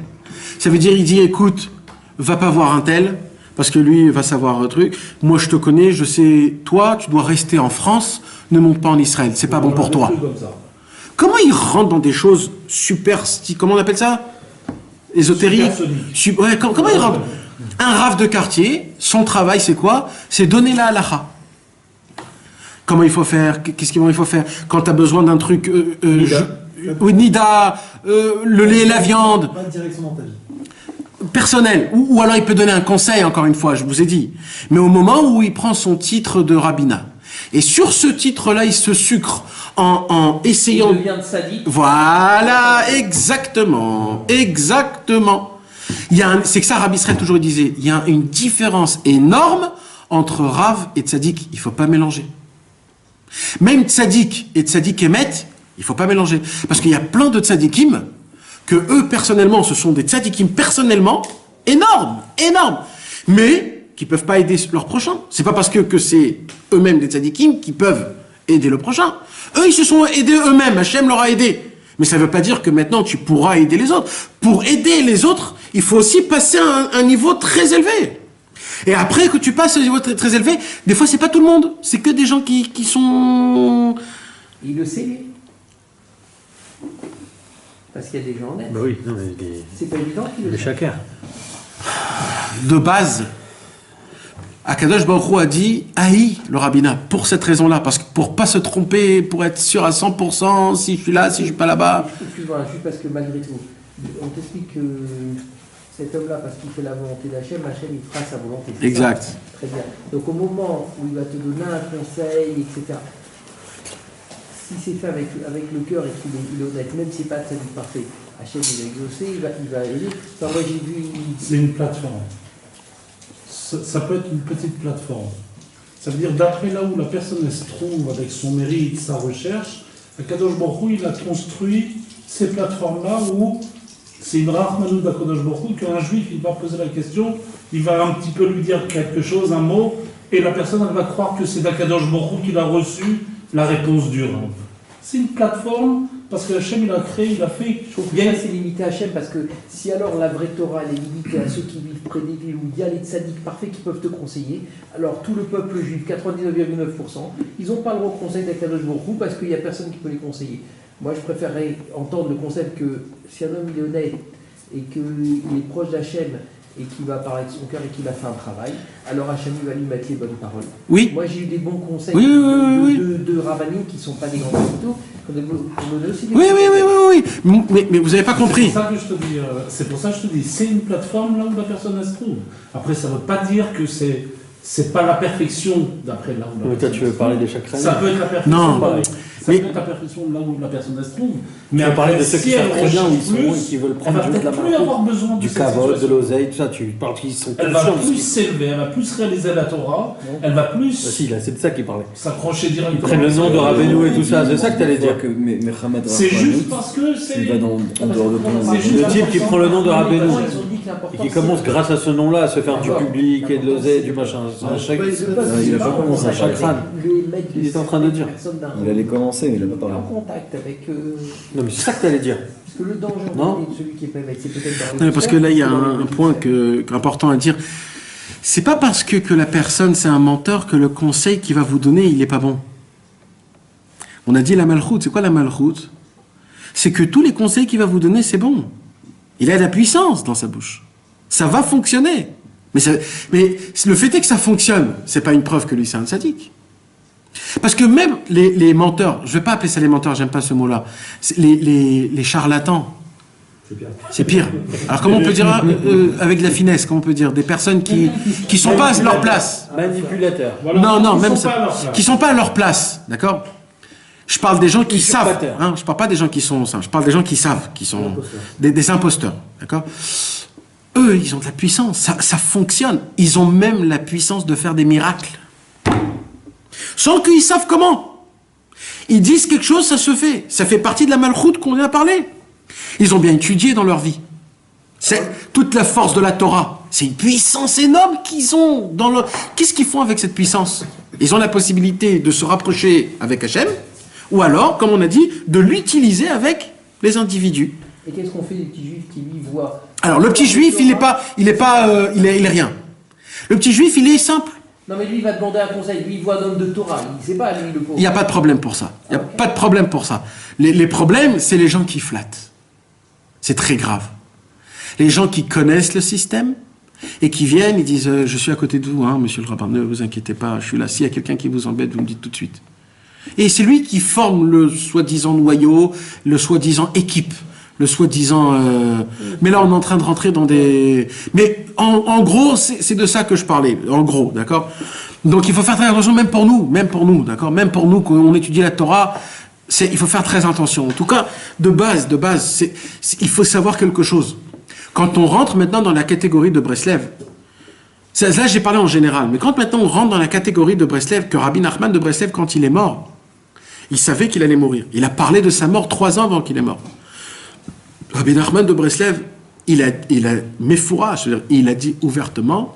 Ça veut dire, il dit, écoute, va pas voir un tel, parce que lui va savoir un truc. Moi, je te connais, je sais, toi, tu dois rester en France, ne monte pas en Israël, c'est pas bon pour toi. Comment il rentre dans des choses super, comment on appelle ça? Ésotériques. Ouais, comment il rentre? Un rave de quartier, son travail, c'est quoi? C'est donner la halacha. Comment il faut faire? Qu'est-ce qu'il faut faire? Quand tu as besoin d'un truc... Nida, le lait et la viande. Pas directement dans ta vie. Personnel. Ou alors il peut donner un conseil, encore une fois, je vous ai dit. Mais au moment où il prend son titre de rabbinat, et sur ce titre-là, il se sucre en essayant... Il devient de sadique. Voilà, exactement. C'est que ça, Rabbi Israël toujours disait, il y a une différence énorme entre Rav et Tzadik. Il ne faut pas mélanger. Même Tzadik et Tzadik Emet, il ne faut pas mélanger. Parce qu'il y a plein de Tzadikim que eux, personnellement, ce sont des Tzadikim personnellement énormes, mais qui ne peuvent pas aider leur prochain. C'est pas parce que c'est eux-mêmes des Tzadikim qui peuvent aider le prochain. Eux, ils se sont aidés eux-mêmes. Hachem leur a aidé. Mais ça ne veut pas dire que maintenant tu pourras aider les autres. Pour aider les autres, il faut aussi passer à un niveau très élevé. Et après que tu passes à un niveau très, très élevé, des fois c'est pas tout le monde. C'est que des gens qui sont... Il le sait, lui. Parce qu'il y a des gens honnêtes. Bah oui, non, mais c'est pas évident qu'il le les sait. chacun. De base, Akadosh Baruch Hu a dit haï le rabbinat pour cette raison-là, parce que pour pas se tromper, pour être sûr à 100% si je suis là, si je suis pas là-bas. Excuse-moi, juste parce que malgré tout, on t'explique que cet homme-là, parce qu'il fait la volonté d'Hachem, Hachem il fera sa volonté. Exact. Ça. Très bien. Donc au moment où il va te donner un conseil, etc., si c'est fait avec le cœur et qu'il est honnête, même si c'est pas de salut parfait, Hachem il a exaucé, il va aider. Enfin, moi j'ai vu... C'est une plateforme. Ça peut être une petite plateforme. Ça veut dire d'après là où la personne elle se trouve avec son mérite, sa recherche, Akadosh Baruch Hu, il a construit ces plateformes-là où c'est une rachmanou d'Akadosh Baruch Hu qu'un juif il va poser la question, il va un petit peu lui dire quelque chose, un mot, et la personne elle va croire que c'est d'Akadosh Baruch Hu qu'il a reçu la réponse dure. C'est une plateforme parce que Hachem il a créé, il a fait. Je trouve que ça c'est limité à Hachem parce que si alors la vraie Torah elle est limitée à ceux qui vivent près des villes où il y a les tzaddiks parfaits qui peuvent te conseiller, alors tout le peuple juif, 99,9%, ils n'ont pas le droit de conseil d'Akadosh Baruch Hu parce qu'il n'y a personne qui peut les conseiller. Moi je préférerais entendre le concept que si un homme il est honnête et qu'il est proche d'Hachem et qu'il va parler de son cœur et qu'il a fait un travail, alors Hachem va lui mettre les bonnes paroles. Oui. Moi j'ai eu des bons conseils Oui. de rabbinim qui ne sont pas des grands capitaux. Oui. Mais vous n'avez pas compris. C'est pour ça que je te dis, c'est une plateforme là où la personne elle se trouve. Après, ça ne veut pas dire que c'est pas la perfection d'après là où la personne. Toi, tu veux parler des chakrins? Ça peut être la perfection. Non. Ça peut être la perfection là où la personne elle se trouve. Mais après, parler de ceux si qui elle savent très bien où ils recherche sont plus, et qui veulent elle prendre va de la peut-être plus avoir besoin du cette kavod, de situation. l'oseille, tout ça. Tu parles qu'ils sont Elle va conscients. plus s'élever, elle va plus réaliser la Torah, elle va plus Si, là, c'est de ça qu'il parlait. s'accrocher directement. Ils prennent le nom de Rabbeinu et tout ça, c'est ça que tu allais dire. Que Mechamed C'est juste parce que c'est. il va en dehors de ton. C'est Le type qui prend le nom de Rabbeinu Ils ont dit que l'important, et qui commence grâce à ce nom-là à se faire du public et de l'oseille, du machin. C'est un chèque. Il a pas commencé un chakran. Il est en train de dire. Il allait commencer, mais il n'a pas parlé. en contact avec. Non, mais c'est ça que tu allais dire. Parce que le danger Non. de celui qui est pas avec, c'est peut-être dans Non, mais parce que là, il y a un point important à dire. C'est pas parce que la personne, c'est un menteur, que le conseil qu'il va vous donner, il n'est pas bon. On a dit la malchoute. C'est quoi la malchoute? C'est que tous les conseils qu'il va vous donner, c'est bon. Il a de la puissance dans sa bouche. Ça va fonctionner. Mais le fait est que ça fonctionne, c'est pas une preuve que lui, c'est un sadique. Parce que même les menteurs, je vais pas appeler ça les menteurs, j'aime pas ce mot-là, les charlatans, c'est pire. Alors comment on peut dire, avec de la finesse, comment on peut dire, des personnes qui sont pas à leur place. Manipulateur. Non, même ça, qui sont pas à leur place, d'accord? Je parle des gens qui savent, hein, je parle pas des gens qui sont, je parle des gens qui savent, qui sont des imposteurs, d'accord? Eux, ils ont de la puissance, ça fonctionne. Ils ont même la puissance de faire des miracles. Sans qu'ils savent comment. Ils disent quelque chose, ça se fait. Ça fait partie de la malchoute qu'on vient de parler. Ils ont bien étudié dans leur vie. C'est toute la force de la Torah. C'est une puissance énorme qu'ils ont dans leur... Qu'est-ce qu'ils font avec cette puissance? Ils ont la possibilité de se rapprocher avec Hachem, ou alors, comme on a dit, de l'utiliser avec les individus. Et qu'est-ce qu'on fait des petits juifs qui lui voient? Alors, le petit juif, il est rien. Le petit juif, il est simple. Non, mais lui, il va demander un conseil. Lui, il voit un homme de Torah. Il ne sait pas, lui, le pauvre. Il n'y a pas de problème pour ça. Il n'y a pas de problème pour ça. Les problèmes, c'est les gens qui flattent. C'est très grave. Les gens qui connaissent le système et qui viennent, ils disent je suis à côté de vous, hein, monsieur le rabbin, ne vous inquiétez pas, je suis là. S'il y a quelqu'un qui vous embête, vous me dites tout de suite. Et c'est lui qui forme le soi-disant noyau, le soi-disant équipe, le soi-disant... Mais là, on est en train de rentrer dans des... Mais en gros, c'est de ça que je parlais. En gros, d'accord? Donc il faut faire très attention, même pour nous, d'accord? Même pour nous, quand on étudie la Torah, il faut faire très attention. En tout cas, de base, il faut savoir quelque chose. Quand on rentre maintenant dans la catégorie de Breslev, là j'ai parlé en général, mais quand maintenant on rentre dans la catégorie de Breslev, que Rabbi Nachman de Breslev, quand il est mort, il savait qu'il allait mourir. Il a parlé de sa mort 3 ans avant qu'il est mort. Rabbi Nachman de Breslev, il a méfoura, c'est-à-dire il a dit ouvertement,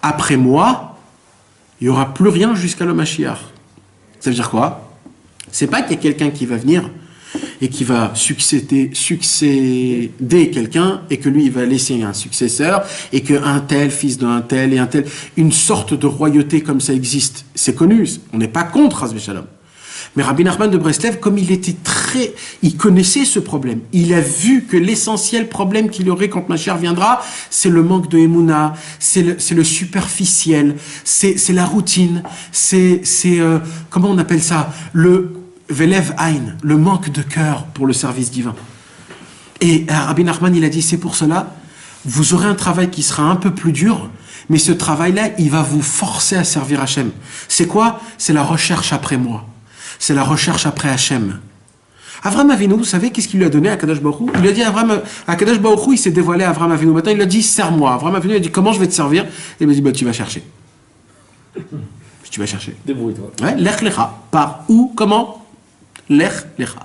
après moi, il n'y aura plus rien jusqu'à le Mashiach. Ça veut dire quoi? C'est pas qu'il y a quelqu'un qui va venir et qui va succéder quelqu'un, et que lui, il va laisser un successeur, et qu'un tel, fils d'un tel, et un tel, une sorte de royauté comme ça existe. C'est connu, on n'est pas contre Hasbe Shalom. Mais Rabbi Nachman de Breslev, comme il connaissait ce problème, il a vu que l'essentiel problème qu'il y aurait quand Mashiach viendra, c'est le manque de Emouna, c'est le superficiel, c'est la routine, comment on appelle ça, le Velev Ein, le manque de cœur pour le service divin. Et Rabbi Nachman, il a dit, c'est pour cela, vous aurez un travail qui sera un peu plus dur, mais ce travail-là, il va vous forcer à servir Hachem. C'est quoi? C'est la recherche après moi. C'est la recherche après Hachem. Avram Avinu, vous savez, qu'est-ce qu'il lui a donné à Kadosh Baruch Hu? Il lui a dit à Kadosh Baruch Hu, il s'est dévoilé à Avram Avinu. Maintenant, il lui a dit, sers-moi. Avram Avinu, il a dit, comment je vais te servir? Il lui a dit, tu vas chercher. Tu vas chercher. Débrouille-toi. Ouais, lech lecha. Par où? Comment? Lech lecha.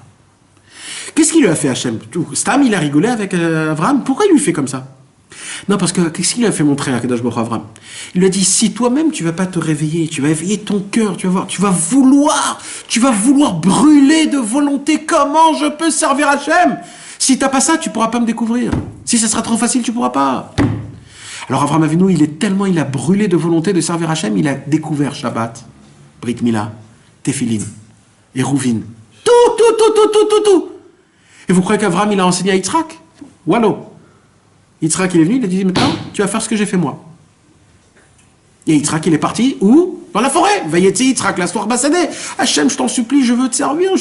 Qu'est-ce qu'il lui a fait Hachem? Stam, il a rigolé avec Avram. Pourquoi il lui fait comme ça? Non, parce que qu'est-ce qu'il a fait montrer à Kadosh Baruch Hu Avram? Il lui a dit, si toi-même tu vas pas te réveiller, tu vas éveiller ton cœur, tu vas voir, tu vas vouloir brûler de volonté comment je peux servir Hachem. Si t'as pas ça, tu pourras pas me découvrir. Si ça sera trop facile, tu pourras pas. Alors Avram Avinu, il a brûlé de volonté de servir Hachem, il a découvert Shabbat, Brit Mila, Tefillin, Eruvin, tout. Et vous croyez qu'Avram, il a enseigné à Yitzhak? Wallo. Yitzhak, il est venu, il a dit, maintenant, tu vas faire ce que j'ai fait moi. Et Yitzhak, il est parti, où? Dans la forêt. Vayetzi Yitzhak, la soir bassadé. Hachem, je t'en supplie, je veux te servir.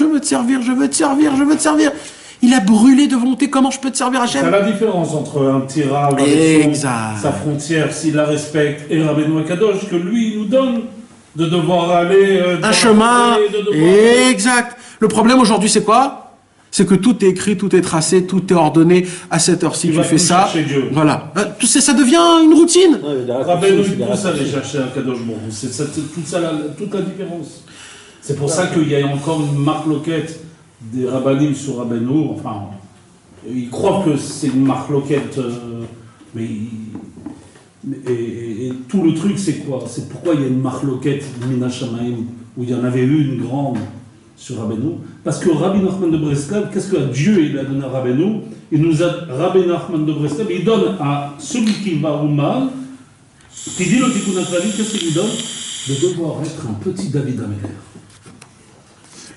Il a brûlé de volonté, comment je peux te servir, Hachem? C'est la différence entre un petit rave avec sa frontière, s'il la respecte, et Rabbeinu Akadosh, que lui, il nous donne de devoir aller... un chemin, exact. Le problème aujourd'hui, c'est quoi? C'est que tout est écrit, tout est tracé, tout est ordonné. À cette heure-ci, tu fais ça. Voilà. Ça devient une routine. Rabbeinu pousse à aller chercher un Kadosh Baruch Hu. C'est toute la différence. C'est pour ça qu'il y a encore une marloquette des rabbanim sur Rabbeinu. Enfin, ils croient que c'est une marloquette, et tout le truc, c'est quoi? C'est pourquoi il y a une marloquette Mina Shamaim, où il y en avait eu une grande sur Rabbeinu, parce que Rabbi Nachman de Breslav, qu'est-ce que Dieu il a donné à Rabbeinu? Rabbi Nachman de Breslav, il donne à celui qui va au mal, qui dit le Tikkun HaKlali, qu'est-ce qu'il lui donne? De devoir être un petit David Améler.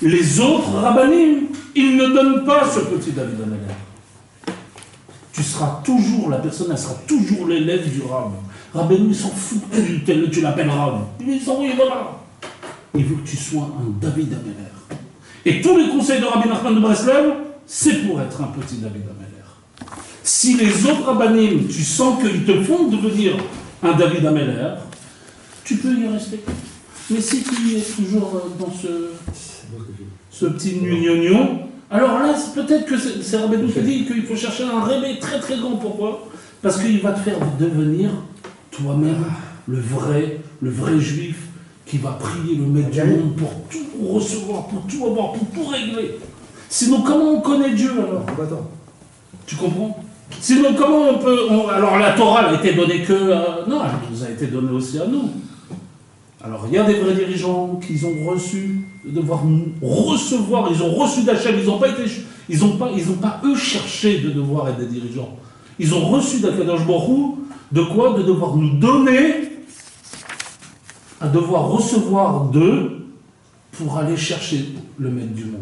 Les autres rabbanim, ils ne donnent pas ce petit David Améler. Tu seras toujours, la personne, elle sera toujours l'élève du Rab. Rabbeinu, il s'en fout, tu l'appelles Rab. Il s'en fout, voilà. Il veut que tu sois un David Améler. Et tous les conseils de Rabbi Nachman de Breslav, c'est pour être un petit David Améler. Si les autres rabbanim, tu sens qu'ils te font devenir un David Améler, tu peux y rester. Mais si tu es toujours dans ce petit gnognon, alors là, peut-être que c'est Rabbeinu qui dit qu'il faut chercher un réveil très très grand. Pourquoi? Parce qu'il va te faire devenir toi-même le vrai juif, qui va prier le maître du monde pour tout recevoir, pour tout avoir, pour tout régler. Sinon, comment on connaît Dieu alors? Tu comprends? Sinon, comment on peut... alors la Torah elle a été donnée que... non, elle nous a été donnée aussi à nous. Alors il y a des vrais dirigeants qui ont reçu, de devoir recevoir, ils ont reçu d'Hachem, ils n'ont pas eux cherché de devoir être des dirigeants. Ils ont reçu d'Akadosh Baruch Hu, de quoi? De devoir nous donner, à devoir recevoir d'eux pour aller chercher le maître du monde.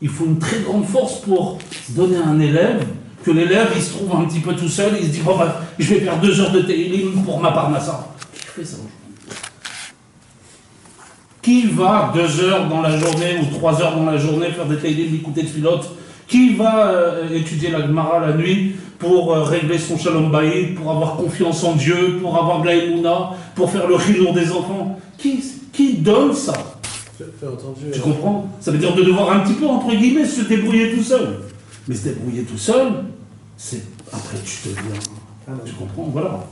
Il faut une très grande force pour donner à un élève, que l'élève il se trouve un petit peu tout seul, il se dit bon, bah, je vais faire 2 heures de télim pour ma parnassa. Qui fait ça aujourd'hui? Qui va 2 heures dans la journée ou 3 heures dans la journée faire des télim, écouter de pilote? Qui va étudier la Gemara la nuit pour régler son shalom bayit, pour avoir confiance en Dieu, pour avoir de la émouna, pour faire le chinour des enfants? Qui donne ça? Tu comprends? Ça veut dire de devoir un petit peu, entre guillemets, se débrouiller tout seul. Mais se débrouiller tout seul, c'est... Après, tu deviens... Tu comprends? Voilà.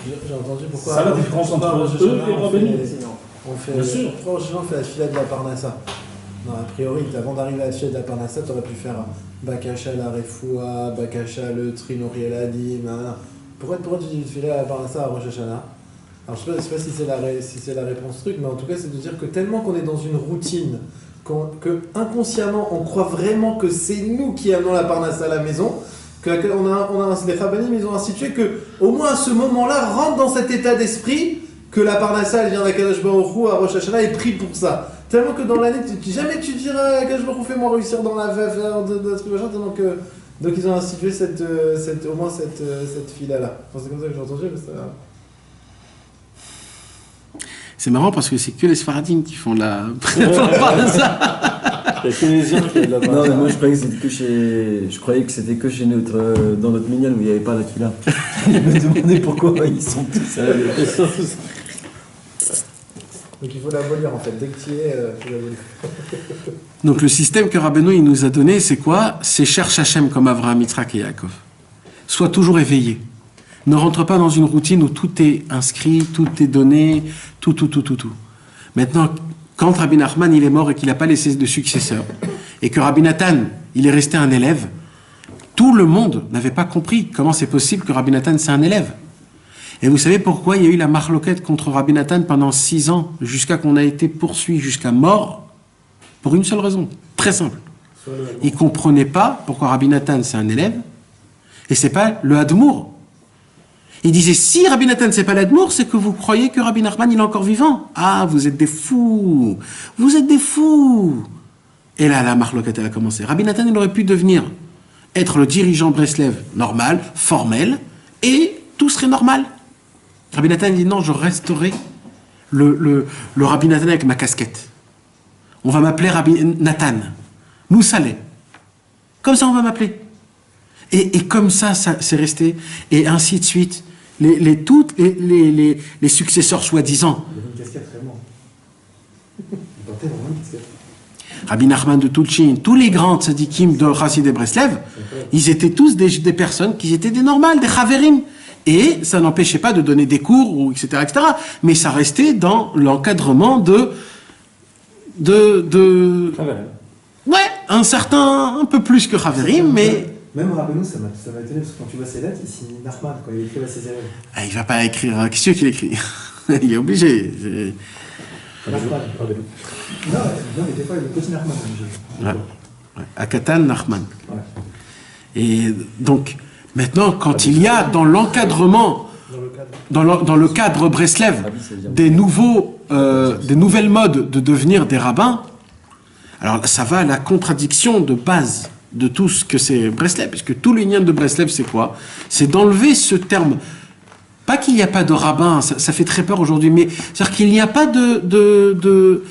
J'ai entendu pourquoi... C'est la différence entre eux et Rabbeinu. Bien sûr. Franchement, on fait la fila de la Parnassa. Non, a priori, avant d'arriver à la fila de la Parnassa, tu aurais pu faire Bakasha la Refoua, Bakasha le Trinori el Adim. Pourquoi tu dis filer à la Parnassa à Rosh Hashanah? Alors je sais pas si c'est la réponse truc, mais en tout cas c'est de dire que tellement qu'on est dans une routine que inconsciemment on croit vraiment que c'est nous qui amenons la parnasse à la maison, les Rabbanim ils ont institué que au moins à ce moment-là rentre dans cet état d'esprit que la parnassa elle vient d'Akadosh Baruch Hu à Rosh Hashanah et prie pour ça. Tellement que dans l'année jamais tu diras Akadosh Baruch Hu fais-moi réussir dans la faire de truc machin, tellement que donc ils ont institué au moins cette fila-là. Enfin, c'est comme ça que j'ai entendu, mais ça... C'est marrant parce que c'est que les Sfaradim qui font la parnassa. Non, mais moi je croyais que c'était que chez dans notre minyan où il n'y avait pas la fila. Je me demandais pourquoi ils sont tous. Donc il faut l'abolir en fait, dès que tu y es, il faut l'abolir. Donc le système que Rabbeinu il nous a donné, c'est quoi? C'est cherche Hachem comme Avraham, Yitzhak et Yaakov. Sois toujours éveillé. Ne rentre pas dans une routine où tout est inscrit, tout est donné, tout. Maintenant, quand Rabbi Nachman il est mort et qu'il n'a pas laissé de successeur, et que Rabbi Nathan il est resté un élève, tout le monde n'avait pas compris comment c'est possible que Rabbi Nathan c'est un élève. Et vous savez pourquoi il y a eu la marloquette contre Rabbi Nathan pendant 6 ans, jusqu'à qu'on a été poursuivi jusqu'à mort? Pour une seule raison, très simple. Il ne comprenait pas pourquoi Rabbi Nathan c'est un élève, et c'est pas le Hadmour. Il disait, si Rabbi Nathan c'est pas l'Admour, c'est que vous croyez que Rabbi Nachman il est encore vivant. Ah, vous êtes des fous. Vous êtes des fous. Et là, la marloquette, elle a commencé. Rabbi Nathan, il aurait pu être le dirigeant Breslev normal, formel, et tout serait normal. Rabbi Nathan il dit, non, je resterai le Rabbi Nathan avec ma casquette. On va m'appeler Rabbi Nathan. Moussaleh. Comme ça, on va m'appeler. Et comme ça c'est resté. Et ainsi de suite. Les successeurs soi-disant. Il y avait une casquette vraiment. Il portait vraiment une casquette. Rabbi Nachman de Tulchin, tous les grands tzadikim de Chassid et Breslev, ils étaient tous des personnes qui étaient des normales, des chaverim. Et ça n'empêchait pas de donner des cours, ou etc., etc. Mais ça restait dans l'encadrement ouais, un peu plus que chaverim, mais... Même Rabbeinu, ça m'a étonné, parce que quand tu vois ses lettres, il signe Nachman quand il écrit à ses élèves. Ah, il va pas écrire. Qu'est-ce qu'il écrit? Il est obligé. Nachman. Non, mais des fois, il est petit Nachman. Ouais. Akatan Nachman. Ouais. Et donc, maintenant, quand il y a dans l'encadrement, dans le cadre Breslev, des nouvelles modes de devenir des rabbins, alors ça va à la contradiction de base de tout ce que c'est Breslev, puisque tout l'union de Breslev, c'est quoi? C'est d'enlever ce terme. Pas qu'il n'y a pas de rabbin, ça fait très peur aujourd'hui, mais c'est-à-dire qu'il n'y a pas de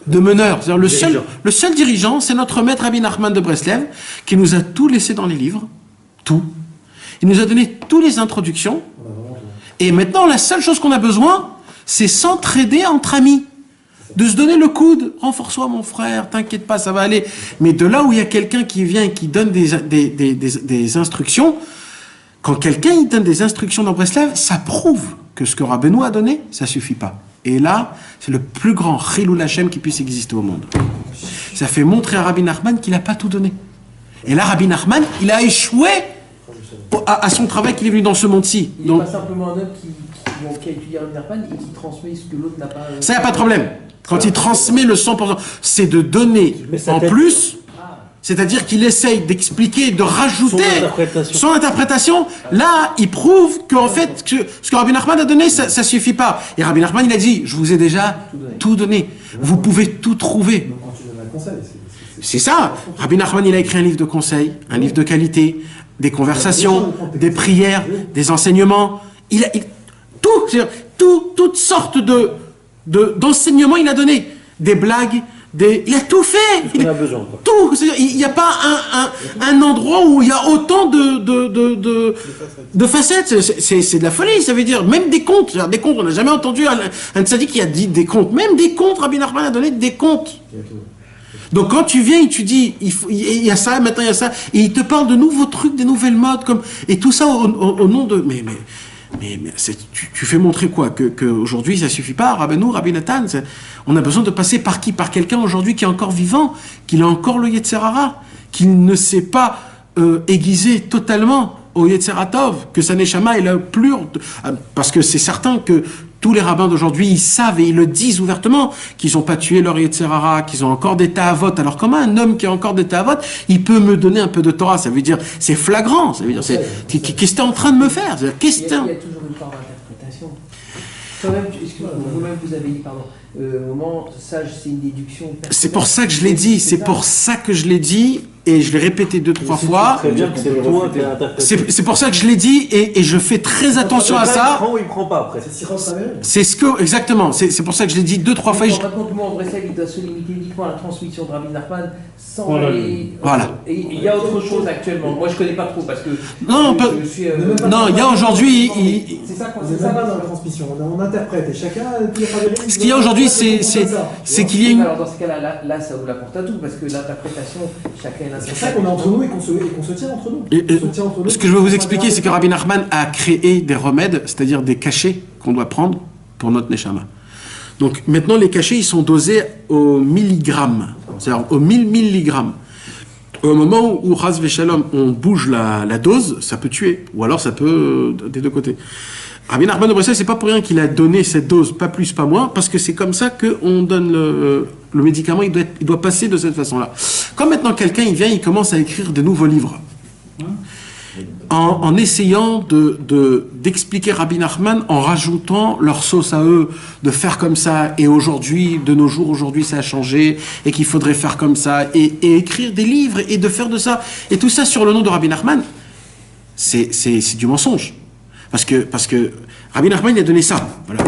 meneur. C'est-à-dire le seul dirigeant, c'est notre maître Rabbi Nachman de Breslev, qui nous a tout laissé dans les livres, tout. Il nous a donné toutes les introductions, et maintenant, la seule chose qu'on a besoin, c'est s'entraider entre amis. De se donner le coude, renforce-toi mon frère, t'inquiète pas, ça va aller. Mais de là où il y a quelqu'un qui vient et qui donne des instructions, quand quelqu'un il donne des instructions dans Breslev, ça prouve que ce que Rabbeinu a donné, ça suffit pas. Et là, c'est le plus grand Chilul Hashem qui puisse exister au monde. Ça fait montrer à Rabbi Nachman qu'il n'a pas tout donné. Et là, Rabbi Nachman, il a échoué à son travail qu'il est venu dans ce monde-ci. Il n'est pas simplement un homme qui a étudié Rabbi Nachman et qui transmet ce que l'autre n'a pas... Ça, il n'y a pas de problème. Quand il transmet le 100%, c'est de donner en plus, c'est-à-dire qu'il essaye d'expliquer, de rajouter son interprétation. Là, il prouve qu'en fait, ce que Rabbi Nachman a donné, ça ne suffit pas. Et Rabbi Nachman, il a dit, je vous ai déjà tout donné. Vous pouvez tout trouver. Donc, quand tu donnes un conseil, c'est ça. Rabbi Nachman, il a écrit un livre de conseils, un livre de qualité, des conversations, des prières, des enseignements. Toutes sortes d'enseignements, il a donné. Des blagues, il a tout fait. Il a besoin. Quoi. Tout. Il n'y a pas un endroit où il y a autant de facettes. C'est de la folie. Ça veut dire même des comptes. Des comptes, on n'a jamais entendu un tzaddik qui a dit des comptes. Même des comptes, Rabbi Nachman a donné des comptes. Donc quand tu viens et tu dis, il y a ça, maintenant il y a ça, et il te parle de nouveaux trucs, des nouvelles modes, et tout ça au nom de... Mais tu fais montrer quoi? Qu'aujourd'hui ça suffit pas, Rabbi Nathan, on a besoin de passer par qui? Par quelqu'un aujourd'hui qui est encore vivant, qu'il a encore le Yetzer Hara, qu'il ne s'est pas aiguisé totalement au Yetzer Tov, que sa Neshama est là plus... Parce que c'est certain que tous les rabbins d'aujourd'hui, ils savent et ils le disent ouvertement qu'ils n'ont pas tué leur Yetzerara, qu'ils ont encore des ta'avot. Alors comment un homme qui a encore des ta'avot, il peut me donner un peu de Torah? Ça veut dire, c'est flagrant. Ça veut dire, qu'est-ce que tu es en train de me faire? Il y a toujours une part d'interprétation. Quand-même, excusez-moi, vous-même vous avez dit, pardon, au moment, sage, c'est une déduction. C'est pour ça que je l'ai dit, c'est pour ça que je l'ai dit, et je l'ai répété 2-3 fois. C'est pour ça que je l'ai dit, et je fais très attention à ça. Il prend ou il prend pas après. C'est ce que, exactement, c'est pour ça que je l'ai dit 2-3 fois. Par contre, le mot en Breslev, il doit se limiter uniquement à la transmission de Rabbi Nachman sans Voilà. Et il y a autre chose actuellement. Moi, je connais pas trop parce que. Non, non, il y a aujourd'hui. C'est ça dans la transmission. On interprète et chacun. Ce qu'il y a aujourd'hui, c'est qu'il y a une. Alors dans ce cas-là, là, ça vous la porte à tout parce que l'interprétation, chacun. C'est pour ça qu'on est entre nous et qu'on se tient entre nous. Ce que je veux vous expliquer, c'est que Rabbi Nachman a créé des remèdes, c'est-à-dire des cachets qu'on doit prendre pour notre neshama. Donc maintenant, les cachets, ils sont dosés au milligramme, c'est-à-dire au 1000 milligrammes. Au moment où Chas v'Shalom, on bouge la dose, ça peut tuer, ou alors ça peut des deux côtés. Rabbi Nachman de Breslev, c'est pas pour rien qu'il a donné cette dose, pas plus, pas moins, parce que c'est comme ça qu'on donne le médicament, il doit passer de cette façon-là. Comme maintenant quelqu'un, il vient, il commence à écrire de nouveaux livres, en essayant d'expliquer Rabbi Nachman, en rajoutant leur sauce à eux, de faire comme ça, et aujourd'hui, de nos jours, aujourd'hui ça a changé, et qu'il faudrait faire comme ça, et écrire des livres, et de faire de ça, et tout ça sur le nom de Rabbi Nachman, c'est du mensonge. Parce que Rabbi Nachman il a donné ça. Voilà.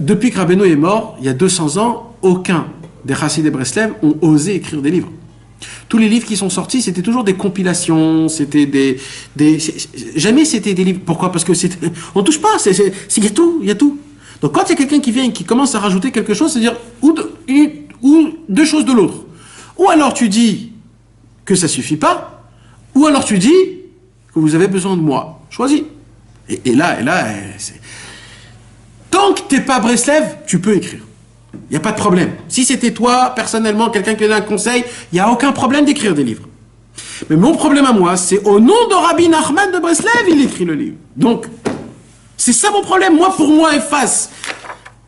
Depuis que Rabbeinu est mort, il y a 200 ans, aucun des Chassidei Breslev ont osé écrire des livres. Tous les livres qui sont sortis, c'était toujours des compilations, c'était jamais c'était des livres. Pourquoi? Parce que on touche pas, il y a tout. Donc quand il y a quelqu'un qui vient et qui commence à rajouter quelque chose, c'est-à-dire ou deux choses de l'autre. Ou alors tu dis que ça suffit pas, ou alors tu dis que vous avez besoin de moi. Choisis. Et là, tant que t'es pas Breslev, tu peux écrire. Il n'y a pas de problème. Si c'était toi, personnellement, quelqu'un qui donne un conseil, il n'y a aucun problème d'écrire des livres. Mais mon problème à moi, c'est au nom de Rabbi Nachman de Breslev, il écrit le livre. Donc, c'est ça mon problème. Moi, pour moi, efface,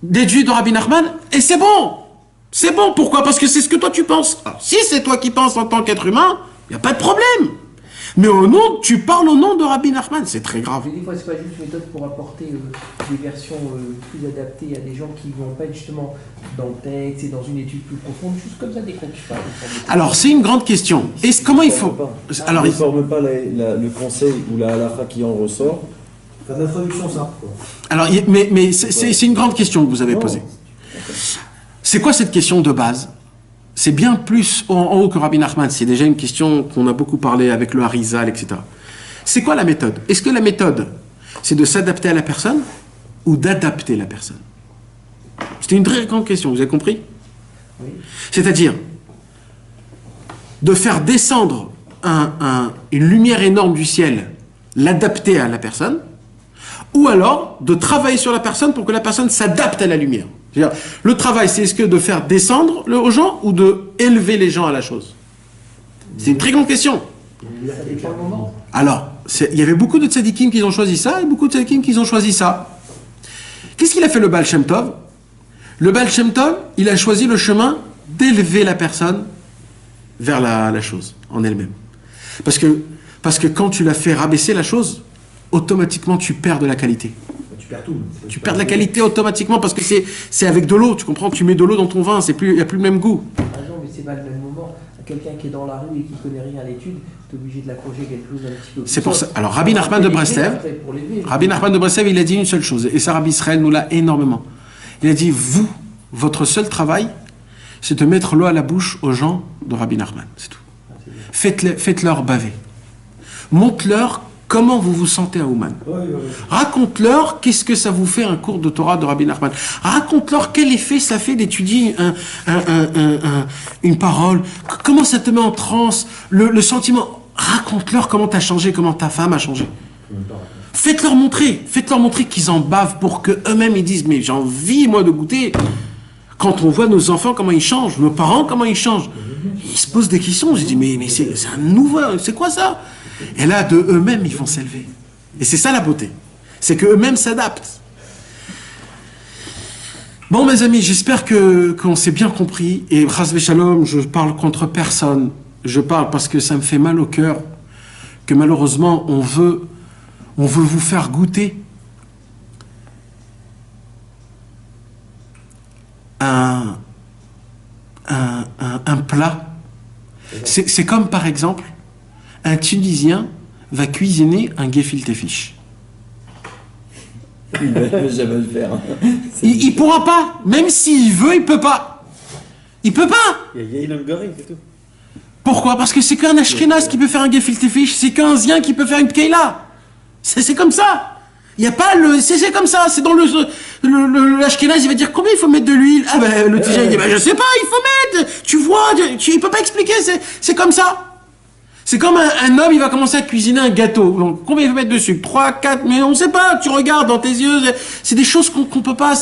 déduit de Rabbi Nachman, et c'est bon. C'est bon. Pourquoi? Parce que c'est ce que toi tu penses. Alors, si c'est toi qui penses en tant qu'être humain, il n'y a pas de problème. Mais tu parles au nom de Rabbi Nachman, c'est très grave. Des fois, c'est pas juste une méthode pour apporter des versions plus adaptées à des gens qui ne vont pas être justement dans le texte et dans une étude plus profonde, juste comme ça, des comptes. Alors, c'est une grande question. Comment il faut... Alors, il ne forme pas le conseil ou la halakha qui en ressort. Faire de la traduction, ça. Alors, mais c'est une grande question que vous avez posée. C'est quoi cette question de base? C'est bien plus en haut que Rabbi Nachman. C'est déjà une question qu'on a beaucoup parlé avec le Harizal, etc. C'est quoi la méthode? Est-ce que la méthode, c'est de s'adapter à la personne ou d'adapter la personne? C'était une très grande question, vous avez compris? Oui. C'est-à-dire de faire descendre une lumière énorme du ciel, l'adapter à la personne, ou alors de travailler sur la personne pour que la personne s'adapte à la lumière. C'est-à-dire, le travail, c'est est-ce que de faire descendre aux gens ou de élever les gens à la chose? C'est une très grande question. Alors, il y avait beaucoup de tzadikim qui ont choisi ça et beaucoup de tzadikim qui ont choisi ça. Qu'est-ce qu'il a fait le Baal Shem Tov? Le Baal Shem Tov, il a choisi le chemin d'élever la personne vers la chose en elle-même. Parce que quand tu la fais rabaisser la chose, automatiquement tu perds de la qualité. Tu perds tout. Tu perds de la qualité automatiquement parce que c'est avec de l'eau, tu comprends? Tu mets de l'eau dans ton vin, il n'y a plus le même goût. Ah non, mais c'est pas le même moment. Quelqu'un qui est dans la rue et qui connaît rien à l'étude, tu es obligé de l'accrocher quelque chose un petit peu plus. C'est pour ça. Alors Rabbi Nachman de Breslev, il a dit une seule chose, et ça Rabbi Israël nous l'a énormément. Il a dit, votre seul travail, c'est de mettre l'eau à la bouche aux gens de Rabbi Nachman, c'est tout. Faites-leur baver. Montre-leur comment vous vous sentez à Ouman. Raconte-leur qu'est-ce que ça vous fait un cours de Torah de Rabbi Nachman. Raconte-leur quel effet ça fait d'étudier une parole. Comment ça te met en transe, le sentiment. Raconte-leur comment tu as changé, comment ta femme a changé. Faites-leur montrer qu'ils en bavent pour qu'eux-mêmes ils disent mais j'ai envie moi de goûter. Quand on voit nos enfants comment ils changent, nos parents comment ils changent, ils se posent des questions. Je dis mais c'est un nouveau, c'est quoi ça? Et là, de eux-mêmes, ils vont s'élever. Et c'est ça la beauté. C'est qu'eux-mêmes s'adaptent. Bon, mes amis, j'espère qu'on s'est bien compris. Et Chas v'Shalom, je parle contre personne. Je parle parce que ça me fait mal au cœur que malheureusement, on veut vous faire goûter un plat. C'est comme, par exemple, un Tunisien va cuisiner un gefilte fish. Il ne va jamais le faire. Il pourra pas. Même s'il veut, il peut pas. Il peut pas. Il y a une algorithme et tout. Pourquoi? Parce que c'est qu'un Ashkenaz qui peut faire un gefilte fish. C'est qu'un Zien qui peut faire une Pkeila. C'est comme ça. Il n'y a pas le... C'est comme ça. C'est dans l'Ashkenaz, il va dire combien il faut mettre de l'huile. Ah ben, le Tijani, il dit, ben, je sais pas, il faut mettre. Tu vois, il peut pas expliquer. C'est comme ça. C'est comme un homme, il va commencer à cuisiner un gâteau. Donc, combien il faut mettre de sucre? 3, 4, mais on sait pas. Tu regardes dans tes yeux. C'est des choses qu'on peut pas.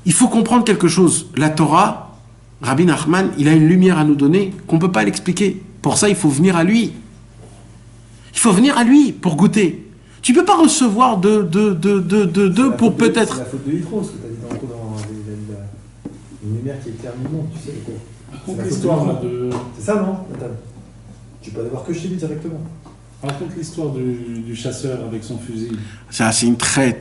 Il faut comprendre quelque chose. La Torah, Rabbi Nachman, il a une lumière à nous donner qu'on peut pas l'expliquer. Pour ça, il faut venir à lui. Il faut venir à lui pour goûter. Tu peux pas recevoir deux pour peut-être... C'est la faute de Hitro, ce que tu as dit dans une lumière qui est terminante, tu sais. Raconte l'histoire là de... C'est ça, non, Nathan? Tu peux aller voir que chez lui directement. Raconte l'histoire du chasseur avec son fusil. C'est une très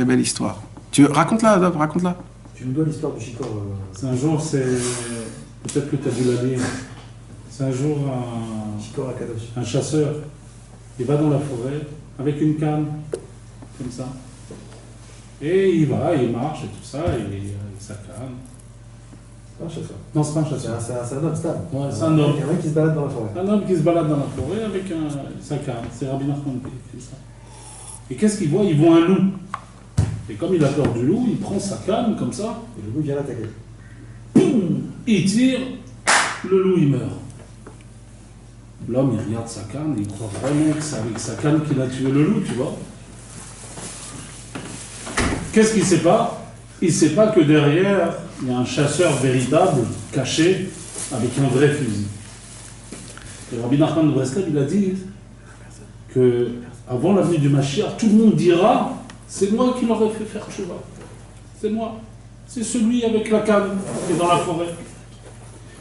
belle histoire. Raconte-la, Adolphe, raconte-la. Tu nous dois l'histoire du Chicor. C'est un jour, peut-être que tu as dû la lire. C'est un jour, Chicor à Kadosh. un chasseur, il va dans la forêt avec une canne, comme ça. Et il marche et tout ça, et avec sa canne. C'est pas un chasseur. Non, c'est pas un chasseur. C'est un homme stable. Ouais, c'est un homme. Il y en a qui se balade dans la forêt. Un homme qui se balade dans la forêt avec sa canne. C'est Rabbi Nachman qui fait ça. Et qu'est-ce qu'il voit? Il voit un loup. Et comme il a peur du loup, il prend sa canne comme ça. Et le loup vient l'attaquer. Boum! Il tire, le loup il meurt. L'homme il regarde sa canne, il croit vraiment que c'est avec sa canne qu'il a tué le loup, tu vois. Qu'est-ce qu'il ne sait pas? Il ne sait pas que derrière, il y a un chasseur véritable, caché, avec un vrai fusil. Et Rabbi Nachman de Breslev, il a dit que avant la venue du Mashiach, tout le monde dira c'est moi qui l'aurais fait faire tchouva. C'est moi. C'est celui avec la canne qui est dans la forêt.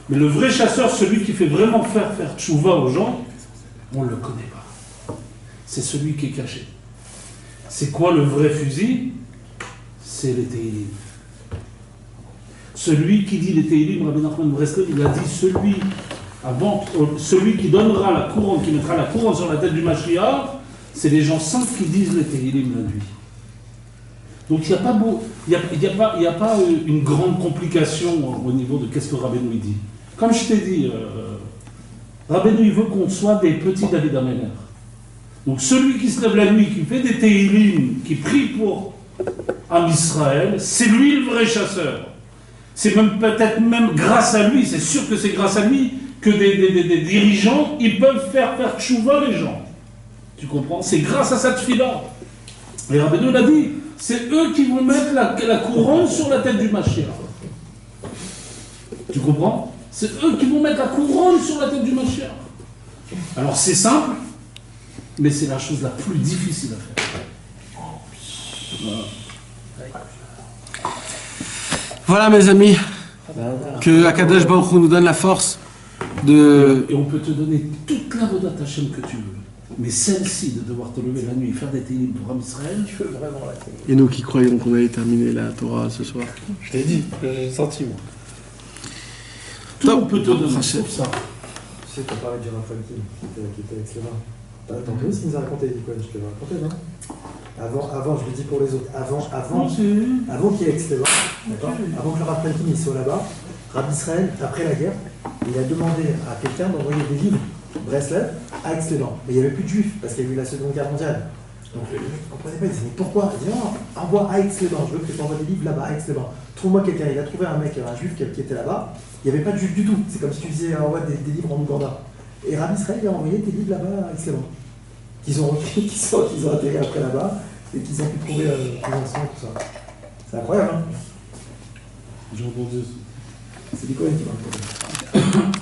Mais le vrai chasseur, celui qui fait vraiment faire tchouva aux gens, on ne le connaît pas. C'est celui qui est caché. C'est quoi le vrai fusil? C'est les Teilim. Celui qui dit les Teilim, Rabbi Nachman de Breslev, il a dit celui qui donnera la couronne, qui mettra la couronne sur la tête du Mashiach, c'est les gens simples qui disent les Teilim la nuit. Donc il n'y a pas une grande complication au niveau de qu'est-ce que Rabbeinu dit. Comme je t'ai dit, Rabbeinu il veut qu'on soit des petits David Ameller. Donc celui qui se lève la nuit, qui fait des Teilim, qui prie pour Am Israël, c'est lui le vrai chasseur. C'est peut-être même grâce à lui, c'est sûr que c'est grâce à lui que des dirigeants, ils peuvent faire tchouva les gens. Tu comprends? C'est grâce à cette fille-là. Et Rabbeinu l'a dit, c'est eux qui vont mettre la couronne sur la tête du Mashiach. Tu comprends? C'est eux qui vont mettre la couronne sur la tête du Mashiach. Alors c'est simple, mais c'est la chose la plus difficile à faire. Voilà. Voilà, mes amis, que Akadosh Baruch Hu nous donne la force de... Et on peut te donner toute la vodat Hashem que tu veux. Mais celle-ci, de devoir te lever la nuit et faire des télim pour Am Israël, tu veux vraiment la faire. Et nous qui croyons qu'on allait terminer la Torah ce soir. Je t'ai dit, j'ai senti moi. Tout on peut te donner, sauf ça. Tu sais, tu as parlé de Gérard Franklin, qui était avec Sléma. T'as entendu ce qu'il nous a raconté, Nicolas? Je te l'ai raconté, non? Avant, je le dis pour les autres, avant qu'il y ait Sléma, d'accord? Avant que le Rav Franklin soit là-bas, Rabbi Israël, après la guerre, il a demandé à quelqu'un d'envoyer des livres Breslev à Aix-les-Bains. Mais il n'y avait plus de juifs parce qu'il y a eu la Seconde Guerre mondiale. Donc les juifs ne comprenaient pas, ils disaient mais pourquoi? Il dit non, envoie à Aix-les-Bains, je veux que tu envoies des livres là-bas à Aix-les-Bains. Trouve-moi quelqu'un. Il a trouvé un mec, un juif qui était là-bas. Il n'y avait pas de juifs du tout. C'est comme si tu disais envoie des livres en Ouganda. Et Rabbi Israël a envoyé des livres là-bas à Aix-les-Bains. Qu'ils ont atterri après là-bas et qu'ils ont pu trouver des anciens, tout ça. C'est incroyable, hein? J'ai entendu. C'est Nicolas qui m'a raconté.